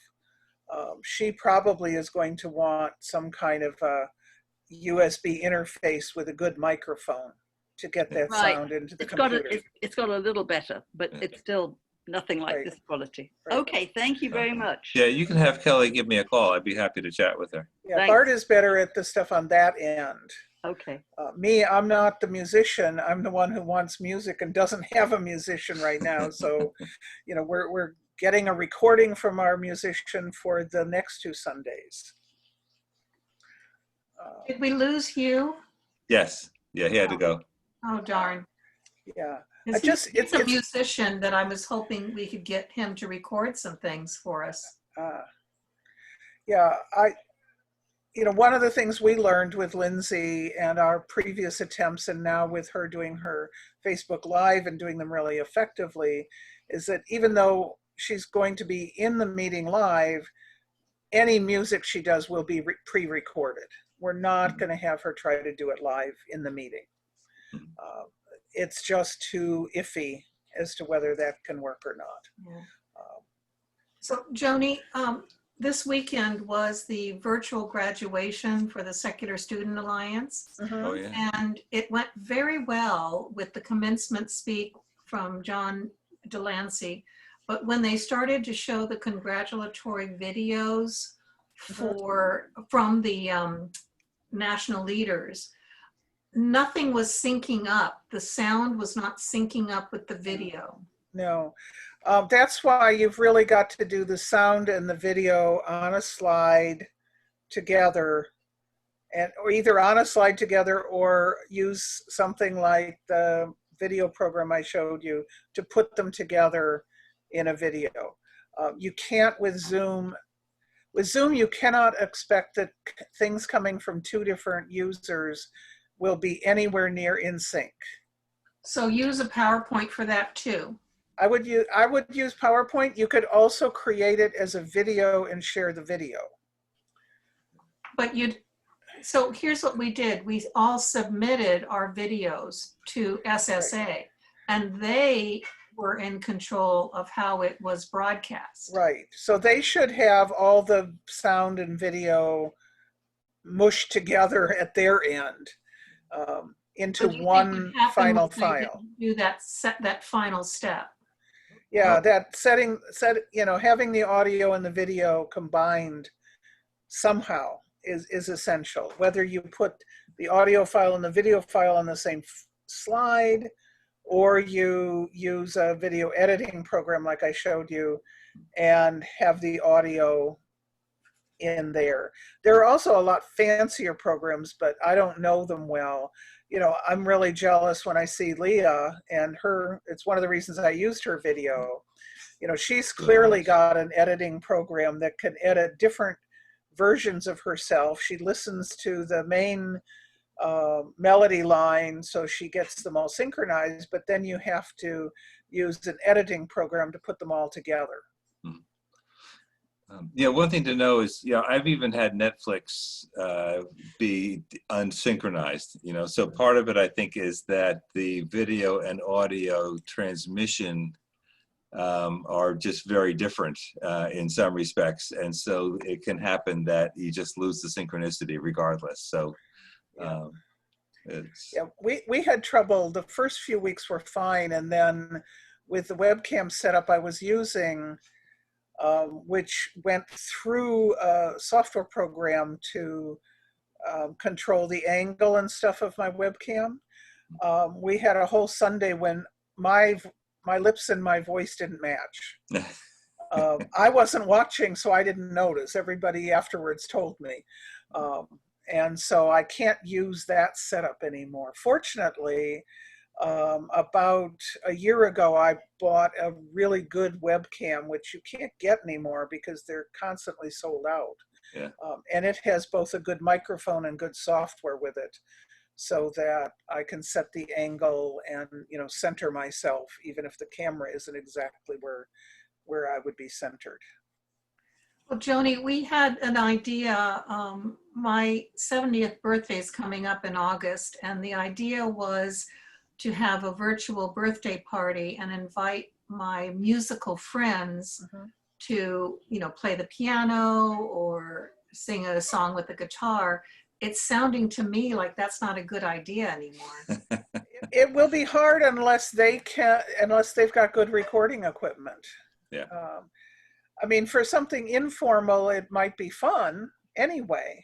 [SPEAKER 1] she probably is going to want some kind of a USB interface with a good microphone to get that
[SPEAKER 3] Right.
[SPEAKER 1] sound into the
[SPEAKER 3] It's got
[SPEAKER 1] computer.
[SPEAKER 3] it's got a little better, but it's still nothing like
[SPEAKER 1] Right.
[SPEAKER 3] this quality.
[SPEAKER 1] Right.
[SPEAKER 3] Okay, thank you very much.
[SPEAKER 5] Yeah, you can have Kelly give me a call. I'd be happy to chat with her.
[SPEAKER 1] Yeah,
[SPEAKER 3] Thanks.
[SPEAKER 1] Bart is better at the stuff on that end.
[SPEAKER 3] Okay.
[SPEAKER 1] Me, I'm not the musician. I'm the one who wants music and doesn't have a musician right now. So, you know, we're getting a recording from our musician for the next 2 Sundays.
[SPEAKER 7] Did we lose Hugh?
[SPEAKER 5] Yes. Yeah, he had to go.
[SPEAKER 7] Oh, darn.
[SPEAKER 1] Yeah.
[SPEAKER 7] Is
[SPEAKER 1] just-
[SPEAKER 7] he's a musician that I was hoping we could get him to record some things for us.
[SPEAKER 1] Yeah, you know, one of the things we learned with Lindsay and our previous attempts, and now with her doing her Facebook Live and doing them really effectively, is that even though she's going to be in the meeting live, any music she does will be pre-recorded. We're not going to have her try to do it live in the meeting. It's just too iffy as to whether that can work or not.
[SPEAKER 7] Yeah. So Joni, this weekend was the virtual graduation for the Secular Student Alliance.
[SPEAKER 1] Mhm.
[SPEAKER 5] Oh, yeah.
[SPEAKER 7] And it went very well with the commencement speak from John Delancey. But when they started to show the congratulatory videos from the national leaders, nothing was syncing up. The sound was not syncing up with the video.
[SPEAKER 1] No, that's why you've really got to do the sound and the video on a slide together, or either on a slide together or use something like the video program I showed you to put them together in a video. You can't with Zoom. With Zoom, you cannot expect that things coming from 2 different users will be anywhere near in sync.
[SPEAKER 7] So use a PowerPoint for that too.
[SPEAKER 1] I would use PowerPoint. You could also create it as a video and share the video.
[SPEAKER 7] But so here's what we did. We all submitted our videos to SSA, and they were in control of how it was broadcast.
[SPEAKER 1] Right. So they should have all the sound and video mushed together at their end into
[SPEAKER 7] So do you think
[SPEAKER 1] one
[SPEAKER 7] what happened
[SPEAKER 1] final
[SPEAKER 7] was they
[SPEAKER 1] file.
[SPEAKER 7] didn't do that final step?
[SPEAKER 1] Yeah, that having the audio and the video combined somehow is essential. Whether you put the audio file and the video file on the same slide, or you use a video editing program like I showed you and have the audio in there. There are also a lot fancier programs, but I don't know them well. you know, I'm really jealous when I see Leah and her, it's one of the reasons I used her video. You know, she's clearly got an editing program that can edit different versions of herself. She listens to the main melody line so she gets them all synchronized, but then you have to use an editing program to put them all together.
[SPEAKER 5] Yeah, one thing to know is, you know, I've even had Netflix be unsynchronized, you know, so part of it I think is that the video and audio transmission are just very different in some respects. And so it can happen that you just lose the synchronicity regardless. So it's...
[SPEAKER 1] Yeah, we had trouble. The first few weeks were fine. And then with the webcam setup I was using, which went through a software program to control the angle and stuff of my webcam. We had a whole Sunday when my lips and my voice didn't match. I wasn't watching, so I didn't notice. Everybody afterwards told me. And so I can't use that setup anymore. Fortunately, about a year ago, I bought a really good webcam, which you can't get anymore because they're constantly sold out.
[SPEAKER 5] Yeah.
[SPEAKER 1] And it has both a good microphone and good software with it, so that I can set the angle and, you know, center myself, even if the camera isn't exactly where I would be centered.
[SPEAKER 7] Well, Joni, we had an idea. My 70th birthday is coming up in August, and the idea was to have a virtual birthday party and invite my musical friends to, you know, play the piano or sing a song with the guitar. It's sounding to me like that's not a good idea anymore.
[SPEAKER 1] It will be hard unless they've got good recording equipment.
[SPEAKER 5] Yeah.
[SPEAKER 1] I mean, for something informal, it might be fun anyway.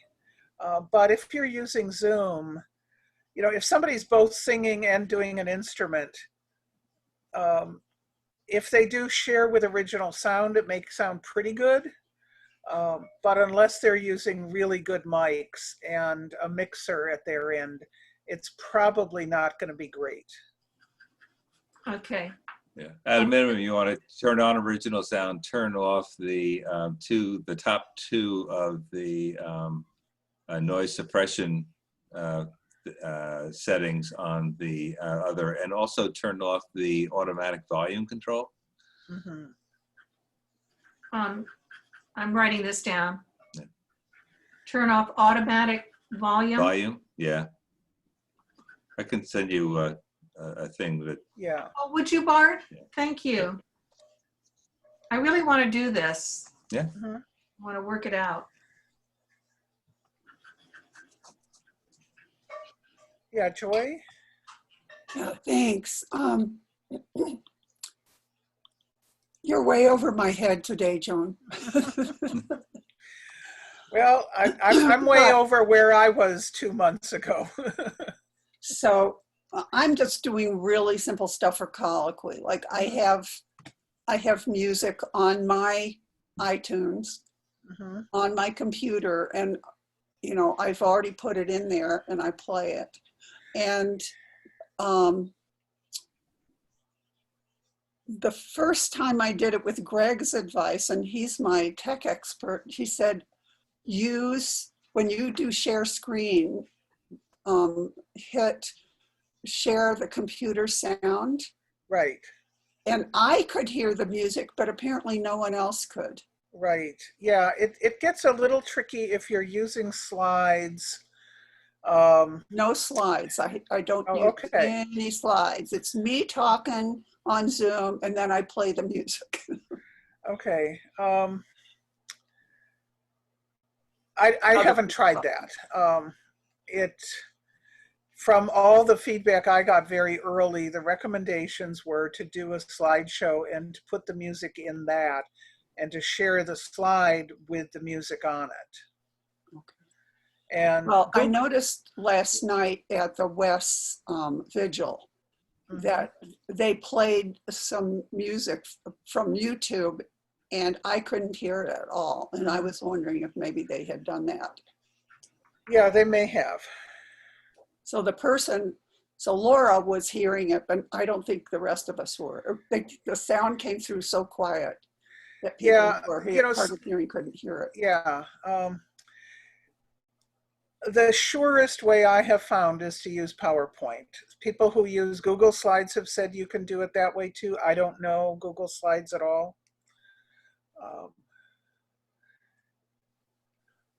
[SPEAKER 1] But if you're using Zoom, you know, if somebody's both singing and doing an instrument, if they do share with original sound, it may sound pretty good. But unless they're using really good mics and a mixer at their end, it's probably not going to be great.
[SPEAKER 7] Okay.
[SPEAKER 5] Yeah, at a minimum, you want to turn on original sound, turn off the top two of the noise suppression settings on the other, and also turn off the automatic volume control.
[SPEAKER 7] I'm writing this down.
[SPEAKER 5] Yeah.
[SPEAKER 7] Turn off automatic volume.
[SPEAKER 5] Volume, yeah. I can send you a thing that.
[SPEAKER 1] Yeah.
[SPEAKER 7] Oh, would you, Bart?
[SPEAKER 5] Yeah.
[SPEAKER 7] Thank you. I really want to do this.
[SPEAKER 5] Yeah.
[SPEAKER 7] I want to work it out.
[SPEAKER 1] Yeah, Joy?
[SPEAKER 9] Yeah, thanks. You're way over my head today, Joan.
[SPEAKER 1] Well, I'm way over where I was 2 months ago.
[SPEAKER 9] So I'm just doing really simple stuff for colloquy. Like I have music on my iTunes, on my computer, and you know, I've already put it in there and I play it. And the first time I did it with Greg's advice, and he's my tech expert, he said, when you do share screen, hit share the computer sound.
[SPEAKER 1] Right.
[SPEAKER 9] And I could hear the music, but apparently no one else could.
[SPEAKER 1] Right. Yeah, it gets a little tricky if you're using slides.
[SPEAKER 9] No slides. I don't use
[SPEAKER 1] okay.
[SPEAKER 9] any slides. It's me talking on Zoom, and then I play the music.
[SPEAKER 1] Okay. I haven't tried that. From all the feedback I got very early, the recommendations were to do a slideshow and to put the music in that and to share the slide with the music on it. Okay. And
[SPEAKER 9] well, I noticed last night at the Wes vigil that they played some music from YouTube and I couldn't hear it at all. And I was wondering if maybe they had done that.
[SPEAKER 1] Yeah, they may have.
[SPEAKER 9] So the person, so Laura was hearing it, but I don't think the rest of us were. The sound came through so quiet that people
[SPEAKER 1] Yeah,
[SPEAKER 9] who were
[SPEAKER 1] you know,
[SPEAKER 9] hard of hearing couldn't hear it.
[SPEAKER 1] yeah. The surest way I have found is to use PowerPoint. People who use Google Slides have said you can do it that way too. I don't know Google Slides at all.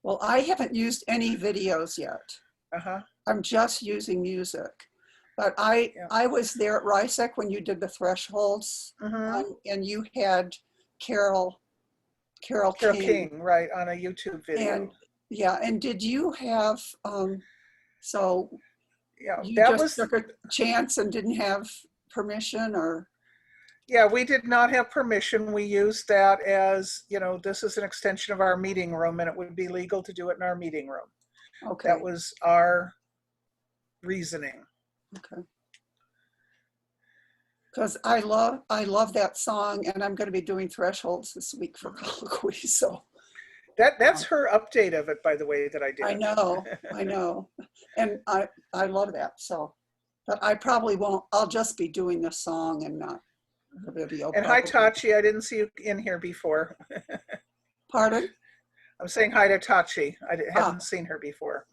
[SPEAKER 9] Well, I haven't used any videos yet.
[SPEAKER 1] Uh-huh.
[SPEAKER 9] I'm just using music. But I was there at RISEC when you did the thresholds, and you had Carol King,
[SPEAKER 1] right, on a YouTube video.
[SPEAKER 9] And yeah, and did you have so
[SPEAKER 1] yeah,
[SPEAKER 9] you
[SPEAKER 1] that
[SPEAKER 9] just
[SPEAKER 1] was
[SPEAKER 9] took a chance and didn't have permission, or?
[SPEAKER 1] Yeah, we did not have permission. We used that as, you know, this is an extension of our meeting room and it would be legal to do it in our meeting room.
[SPEAKER 9] Okay.
[SPEAKER 1] That was our reasoning.
[SPEAKER 9] Okay. Because I love that song, and I'm going to be doing thresholds this week for colloquy. So
[SPEAKER 1] that's her update of it, by the way, that I did.
[SPEAKER 9] I know, and I love that. So, but I probably won't. I'll just be doing the song and not the video.
[SPEAKER 1] And
[SPEAKER 9] probably.
[SPEAKER 1] hi, Tachi. I didn't see you in here before.
[SPEAKER 9] Pardon?
[SPEAKER 1] I'm saying hi to Tachi. I haven't seen her before.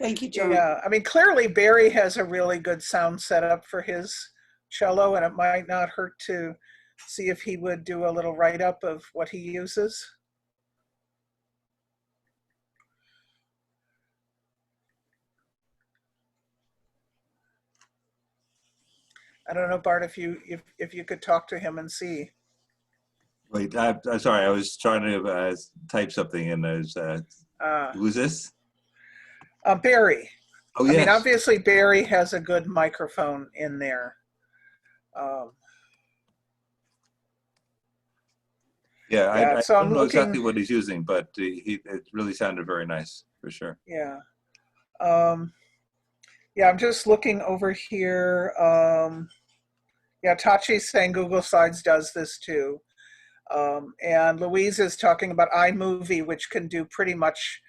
[SPEAKER 9] Thank you, John.
[SPEAKER 1] Yeah, I mean, clearly Barry has a really good sound setup for his cello, and it might not hurt to see if he would do a little write-up of what he uses. I don't know, Bart, if you could talk to him and see.
[SPEAKER 5] Wait, I'm sorry. I was trying to type something in those. Who's this?
[SPEAKER 1] Barry.
[SPEAKER 5] Oh, yes.
[SPEAKER 1] I mean, obviously Barry has a good microphone in there.
[SPEAKER 5] I
[SPEAKER 1] so
[SPEAKER 5] don't
[SPEAKER 1] I'm
[SPEAKER 5] know
[SPEAKER 1] looking,
[SPEAKER 5] exactly what he's using, but it really sounded very nice, for sure.
[SPEAKER 1] Yeah. Yeah, I'm just looking over here. Yeah, Tachi's saying Google Slides does this too. And Louise is talking about iMovie, which can do pretty much,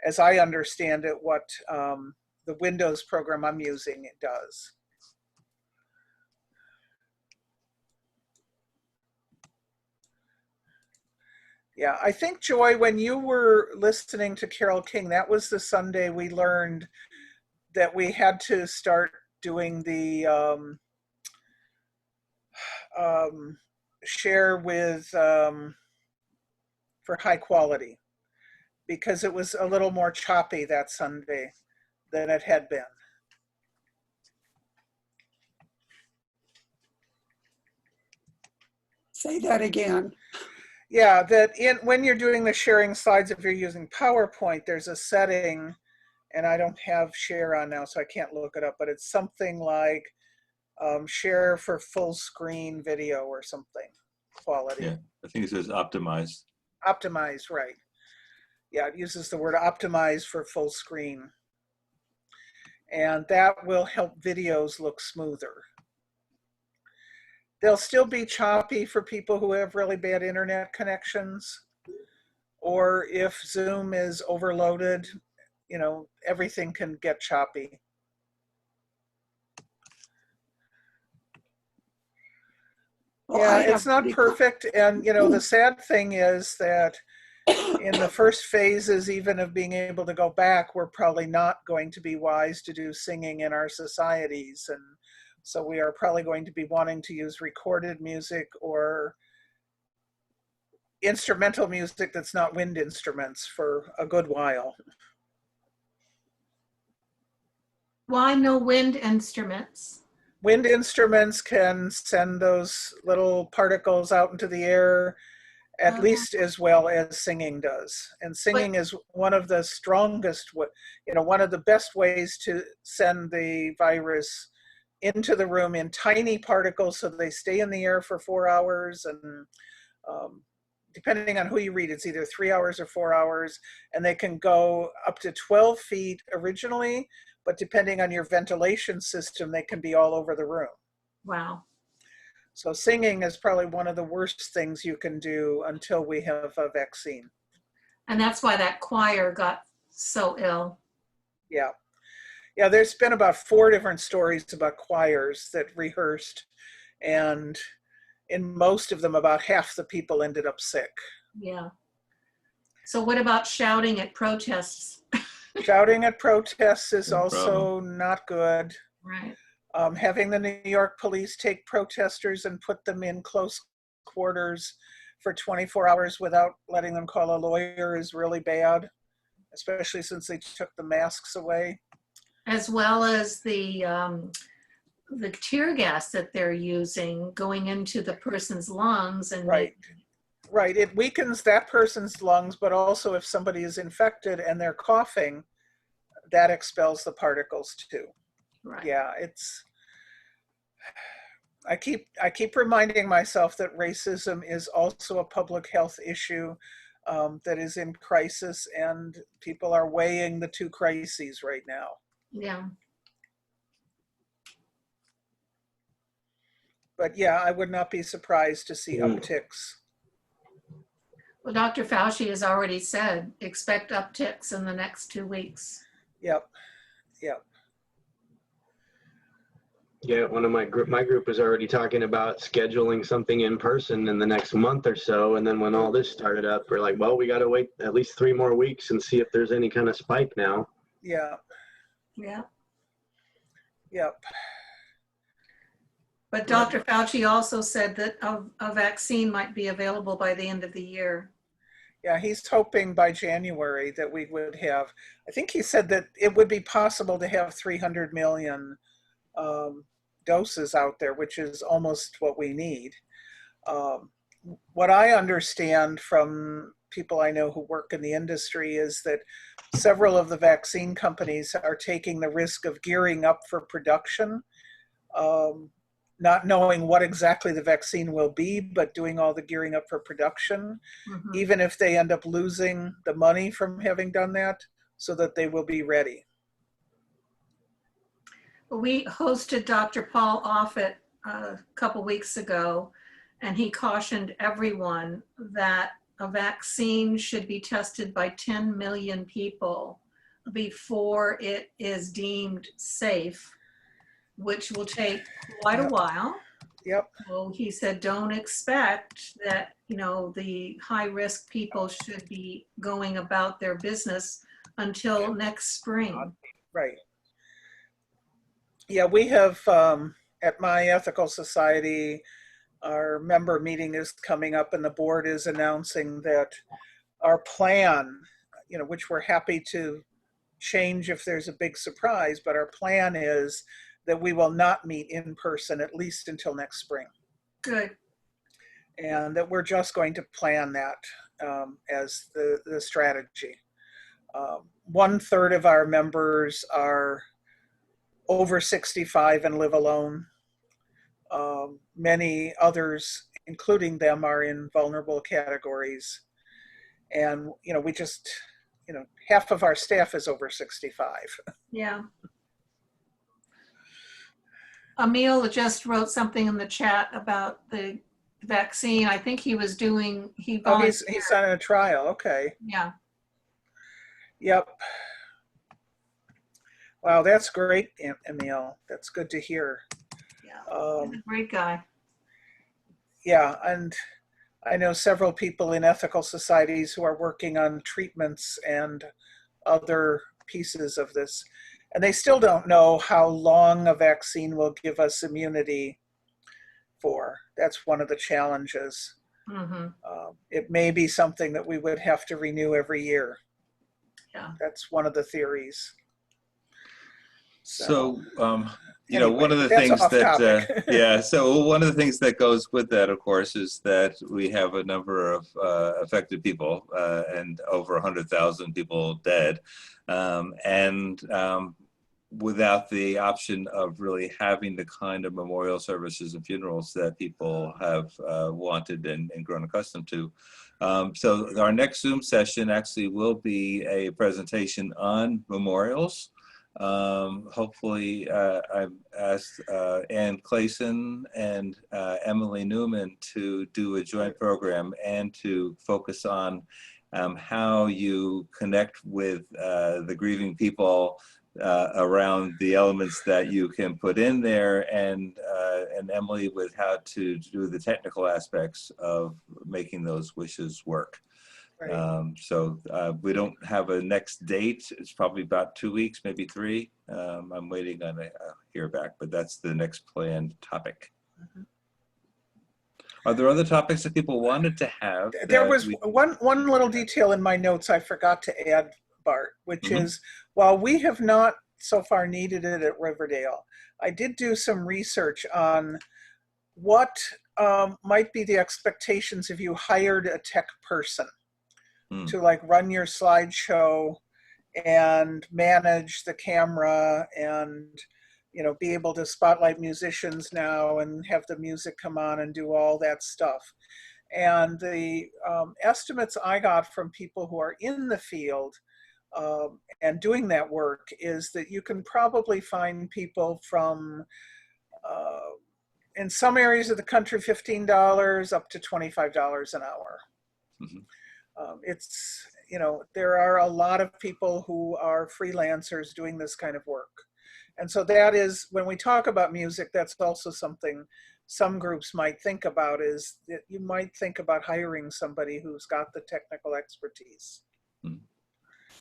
[SPEAKER 1] as I understand it, what the Windows program I'm using it does. Yeah, I think, Joy, when you were listening to Carole King, that was the Sunday we learned that we had to start doing the share with for high quality, because it was a little more choppy that Sunday than it had been.
[SPEAKER 9] Say that again.
[SPEAKER 1] Yeah, that when you're doing the sharing slides, if you're using PowerPoint, there's a setting, and I don't have share on now, so I can't look it up, but it's something like share for full screen video or something, quality.
[SPEAKER 5] Yeah, I think it says optimize.
[SPEAKER 1] Optimize, right. Yeah, it uses the word optimize for full screen. And that will help videos look smoother. They'll still be choppy for people who have really bad internet connections, or if Zoom is overloaded, you know, everything can get choppy. Well, yeah, it's not perfect. And, you know, the sad thing is that in the first phases, even of being able to go back, we're probably not going to be wise to do singing in our societies. And so we are probably going to be wanting to use recorded music or instrumental music that's not wind instruments for a good while.
[SPEAKER 7] Why no wind instruments?
[SPEAKER 1] Wind instruments can send those little particles out into the air at least as well as singing does. And singing is one of the strongest, you know, one of the best ways to send the virus into the room in tiny particles so they stay in the air for 4 hours. And depending on who you read, it's either 3 hours or 4 hours, and they can go up to 12 feet originally, but depending on your ventilation system, they can be all over the room.
[SPEAKER 7] Wow.
[SPEAKER 1] So singing is probably one of the worst things you can do until we have a vaccine.
[SPEAKER 7] And that's why that choir got so ill.
[SPEAKER 1] Yeah. Yeah, there's been about 4 different stories about choirs that rehearsed, and in most of them, about half the people ended up sick.
[SPEAKER 7] Yeah. So what about shouting at protests?
[SPEAKER 1] Shouting at protests is
[SPEAKER 5] No
[SPEAKER 1] also not good.
[SPEAKER 7] Right.
[SPEAKER 1] Having the New York police take protesters and put them in close quarters for 24 hours without letting them call a lawyer is really bad, especially since they took the masks away.
[SPEAKER 7] As well as the tear gas that they're using going into the person's lungs and
[SPEAKER 1] Right. Right. It weakens that person's lungs, but also if somebody is infected and they're coughing, that expels the particles too.
[SPEAKER 7] right.
[SPEAKER 1] Yeah, I keep reminding myself that racism is also a public health issue that is in crisis, and people are weighing the 2 crises right now.
[SPEAKER 7] Yeah.
[SPEAKER 1] But yeah, I would not be surprised to see upticks.
[SPEAKER 7] Well, Dr. Fauci has already said, expect upticks in the next 2 weeks.
[SPEAKER 1] Yep. Yep.
[SPEAKER 8] Yeah, one of my group is already talking about scheduling something in person in the next month or so. And then when all this started up, we're like, well, we got to wait at least 3 more weeks and see if there's any kind of spike now.
[SPEAKER 1] Yeah.
[SPEAKER 7] Yeah.
[SPEAKER 1] Yep.
[SPEAKER 7] But Dr. Fauci also said that a vaccine might be available by the end of the year.
[SPEAKER 1] Yeah, he's hoping by January that we would have, I think he said that it would be possible to have 300 million doses out there, which is almost what we need. What I understand from people I know who work in the industry is that several of the vaccine companies are taking the risk of gearing up for production, not knowing what exactly the vaccine will be, but doing all the gearing up for production, even if they end up losing the money from having done that, so that they will be ready.
[SPEAKER 7] We hosted Dr. Paul Offit a couple weeks ago, and he cautioned everyone that a vaccine should be tested by 10 million people before it is deemed safe, which will take quite a while.
[SPEAKER 1] Yep.
[SPEAKER 7] So he said, don't expect that, the high risk people should be going about their business until next spring.
[SPEAKER 1] Right. Yeah, we have at my ethical society, our member meeting is coming up, and the board is announcing that our plan, which we're happy to change if there's a big surprise, but our plan is that we will not meet in person at least until next spring.
[SPEAKER 7] Good.
[SPEAKER 1] And that we're just going to plan that as the strategy. 1/3 of our members are over 65 and live alone. Many others, including them, are in vulnerable categories. And, we just, half of our staff is over 65.
[SPEAKER 7] Yeah. Emil just wrote something in the chat about the vaccine. I think he was doing,
[SPEAKER 1] Oh, he's on a trial. Okay.
[SPEAKER 7] Yeah.
[SPEAKER 1] Yep. Wow, that's great, Emil. That's good to hear.
[SPEAKER 7] Yeah, he's a great guy.
[SPEAKER 1] Yeah, and I know several people in ethical societies who are working on treatments and other pieces of this. And they still don't know how long a vaccine will give us immunity for. That's one of the challenges. It may be something that we would have to renew every year.
[SPEAKER 7] Yeah.
[SPEAKER 1] That's one of the theories.
[SPEAKER 5] So,
[SPEAKER 1] anyway,
[SPEAKER 5] one of the things that, so one of the things that goes with that, of course, is that we have a number of affected people and over 100,000 people dead. Without the option of really having the kind of memorial services and funerals that people have wanted and grown accustomed to. So our next Zoom session actually will be a presentation on memorials. Hopefully, I've asked Ann Clayson and Emily Newman to do a joint program and to focus on how you connect with the grieving people around the elements that you can put in there, and Emily with how to do the technical aspects of making those wishes work.
[SPEAKER 1] Right.
[SPEAKER 5] So we don't have a next date. It's probably about 2 weeks, maybe 3. I'm waiting on a hear back, but that's the next planned topic.
[SPEAKER 1] Mm-hmm.
[SPEAKER 5] Are there other topics that people wanted to have?
[SPEAKER 1] There was one little detail in my notes I forgot to add, Bart, which is, while we have not so far needed it at Riverdale, I did do some research on what might be the expectations if you hired a tech person to like run your slideshow and manage the camera and, you know, be able to spotlight musicians now and have the music come on and do all that stuff. And the estimates I got from people who are in the field and doing that work is that you can probably find people from, in some areas of the country, $15 up to $25 an hour. It's, you know, there are a lot of people who are freelancers doing this kind of work. And so that is, when we talk about music, that's also something some groups might think about, is that you might think about hiring somebody who's got the technical expertise,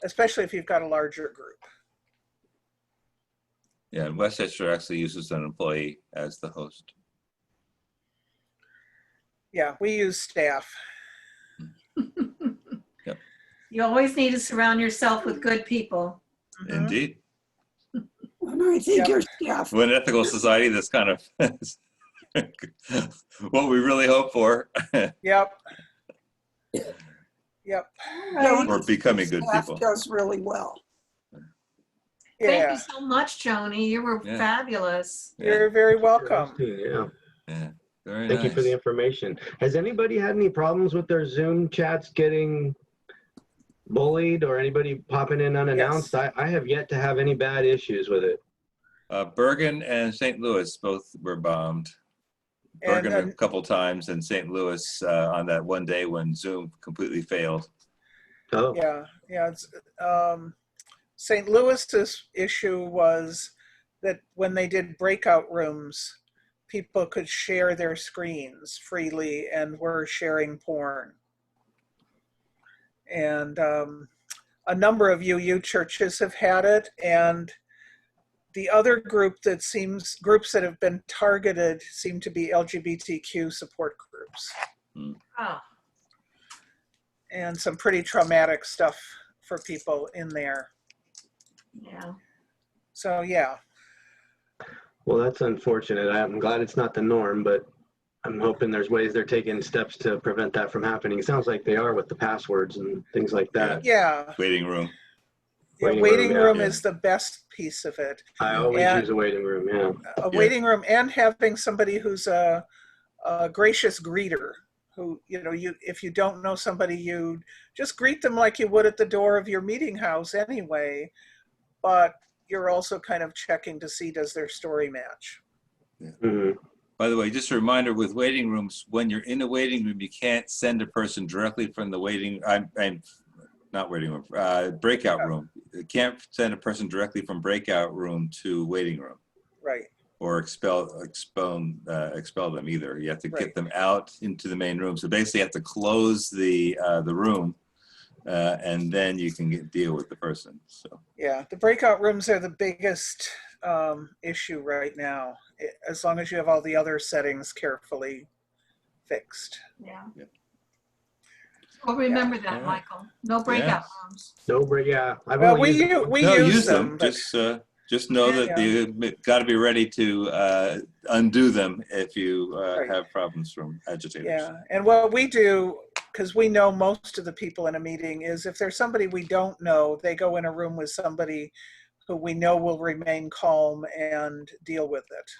[SPEAKER 1] especially if you've got a larger group.
[SPEAKER 5] Yeah, and Westchester actually uses an employee as the host.
[SPEAKER 1] Yeah, we use staff.
[SPEAKER 5] Yep.
[SPEAKER 7] You always need to surround yourself with good people.
[SPEAKER 5] Indeed.
[SPEAKER 9] And I think your staff.
[SPEAKER 5] We're an ethical society, that's kind of what we really hope for.
[SPEAKER 1] Yep.
[SPEAKER 5] We're becoming good
[SPEAKER 9] staff
[SPEAKER 5] people.
[SPEAKER 9] does really well.
[SPEAKER 7] Thank you so much, Joni. You were fabulous.
[SPEAKER 1] You're very welcome.
[SPEAKER 8] Yeah.
[SPEAKER 5] Very
[SPEAKER 8] Thank you for the information. Has anybody had any problems with their Zoom chats getting bullied or anybody popping in unannounced? I have yet to have any bad issues with it.
[SPEAKER 5] Bergen and St. Louis both were bombed. Bergen a couple times, and St. Louis on that one day when Zoom completely failed.
[SPEAKER 8] Oh.
[SPEAKER 1] Yeah. It's, St. Louis's issue was that when they did breakout rooms, people could share their screens freely and were sharing porn. And a number of UU churches have had it, and the other group that groups that have been targeted seem to be LGBTQ support groups.
[SPEAKER 7] Oh.
[SPEAKER 1] And some pretty traumatic stuff for people in there.
[SPEAKER 7] Yeah.
[SPEAKER 1] So yeah.
[SPEAKER 8] Well, that's unfortunate. I'm glad it's not the norm, but I'm hoping there's ways they're taking steps to prevent that from happening. It sounds like they are with the passwords and things like that.
[SPEAKER 1] Yeah.
[SPEAKER 5] Waiting room.
[SPEAKER 1] Yeah, waiting room is the best piece of it.
[SPEAKER 8] I always use a waiting room,
[SPEAKER 1] A waiting room, and having somebody who's a gracious greeter, who, you know, if you don't know somebody, you just greet them like you would at the door of your meeting house anyway, but you're also kind of checking to see, does their story match?
[SPEAKER 5] By the way, just a reminder with waiting rooms, when you're in a waiting room, you can't send a person directly from the waiting, not waiting room, breakout room. You can't send a person directly from breakout room to waiting room.
[SPEAKER 1] Right.
[SPEAKER 5] Or expel them either. You have to get them out into the main room. So basically you have to close the room and then you can deal with the person. So
[SPEAKER 1] yeah, the breakout rooms are the biggest issue right now, as long as you have all the other settings carefully fixed.
[SPEAKER 7] Yeah. Well, remember that, Michael. No breakout rooms.
[SPEAKER 8] No break. Yeah.
[SPEAKER 1] Well, we use them.
[SPEAKER 5] Just know that you got to be ready to undo them if you have problems from agitators.
[SPEAKER 1] Yeah, and what we do, because we know most of the people in a meeting, is if there's somebody we don't know, they go in a room with somebody who we know will remain calm and deal with it.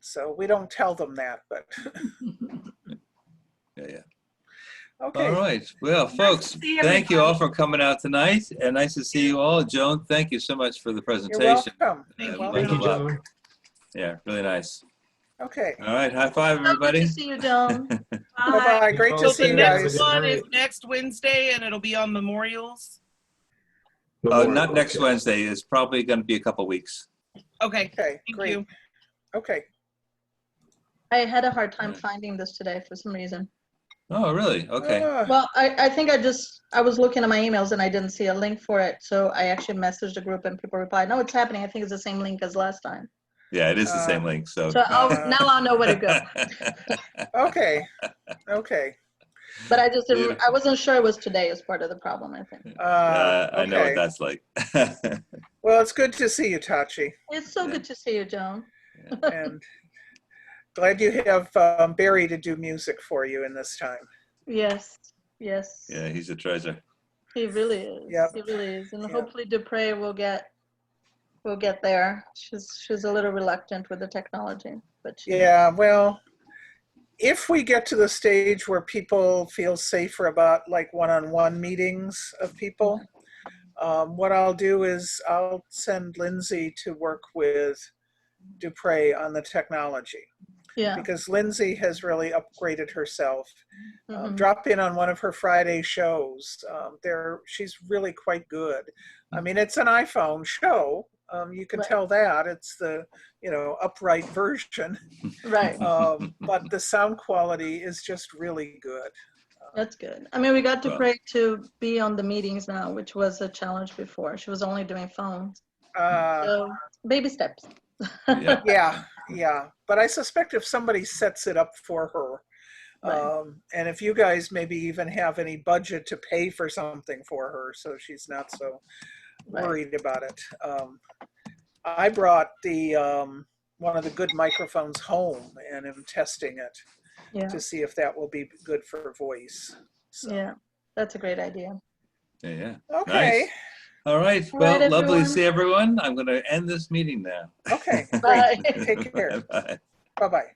[SPEAKER 1] So we don't tell them that, but.
[SPEAKER 5] Yeah.
[SPEAKER 1] Okay.
[SPEAKER 5] All right. Well, folks, thank you all for coming out tonight, and nice to see you all. Joan, thank you so much for the presentation.
[SPEAKER 1] You're welcome.
[SPEAKER 8] Thank you, Joan.
[SPEAKER 5] Yeah, really nice.
[SPEAKER 1] Okay.
[SPEAKER 5] All right. High five, everybody.
[SPEAKER 7] Good to see you, Joan.
[SPEAKER 1] Bye-bye. Great to
[SPEAKER 11] So
[SPEAKER 1] see
[SPEAKER 11] the
[SPEAKER 1] you
[SPEAKER 11] next
[SPEAKER 1] guys.
[SPEAKER 11] one is next Wednesday, and it'll be on memorials.
[SPEAKER 5] Not next Wednesday. It's probably going to be a couple weeks.
[SPEAKER 11] Okay.
[SPEAKER 1] Okay,
[SPEAKER 11] Thank
[SPEAKER 1] great.
[SPEAKER 11] you.
[SPEAKER 1] Okay.
[SPEAKER 12] I had a hard time finding this today for some reason.
[SPEAKER 5] Oh, really? Okay.
[SPEAKER 12] Well, I think I was looking at my emails and I didn't see a link for it. So I actually messaged the group and people replied, no, it's happening. I think it's the same link as last time.
[SPEAKER 5] Yeah, it is the same link. So,
[SPEAKER 12] So now I'll know where to go.
[SPEAKER 1] Okay. Okay.
[SPEAKER 12] But I just didn't, I wasn't sure it was today as part of the problem, I think.
[SPEAKER 5] I know what
[SPEAKER 1] Okay.
[SPEAKER 5] that's like.
[SPEAKER 1] Well, it's good to see you, Tachi.
[SPEAKER 12] It's so good to see you, Joan.
[SPEAKER 1] And glad you have Barry to do music for you in this time.
[SPEAKER 12] Yes, yes.
[SPEAKER 5] Yeah, he's a treasure.
[SPEAKER 12] He really is.
[SPEAKER 1] Yep.
[SPEAKER 12] He really is. And
[SPEAKER 1] Yep.
[SPEAKER 12] hopefully Dupre will get there. She's a little reluctant with the technology, but
[SPEAKER 1] Yeah, well, if we get to the stage where people feel safer about like one-on-one meetings of people, what I'll do is I'll send Lindsay to work with Dupre on the technology.
[SPEAKER 12] Yeah.
[SPEAKER 1] Because Lindsay has really upgraded herself.
[SPEAKER 12] Mhm.
[SPEAKER 1] Drop in on one of her Friday shows. She's really quite good. I mean, it's an iPhone show. You can tell that it's the upright version.
[SPEAKER 12] Right.
[SPEAKER 1] But the sound quality is just really good.
[SPEAKER 12] That's good. I mean, we got Dupre to be on the meetings now, which was a challenge before. She was only doing phones. So baby steps.
[SPEAKER 1] Yeah. But I suspect if somebody sets it up for her, and if you guys maybe even have any budget to pay for something for her, so she's not so worried about it. I brought the one of the good microphones home and am testing it to see if that will be good for voice. So.
[SPEAKER 12] Yeah, that's a great idea.
[SPEAKER 5] Yeah.
[SPEAKER 1] Okay.
[SPEAKER 5] Nice. All right.
[SPEAKER 12] All
[SPEAKER 5] Well,
[SPEAKER 12] right,
[SPEAKER 5] lovely to
[SPEAKER 12] everyone.
[SPEAKER 5] see everyone. I'm going to end this meeting now.
[SPEAKER 1] Okay.
[SPEAKER 12] Bye.
[SPEAKER 1] Take care.
[SPEAKER 5] Bye.
[SPEAKER 1] Bye-bye.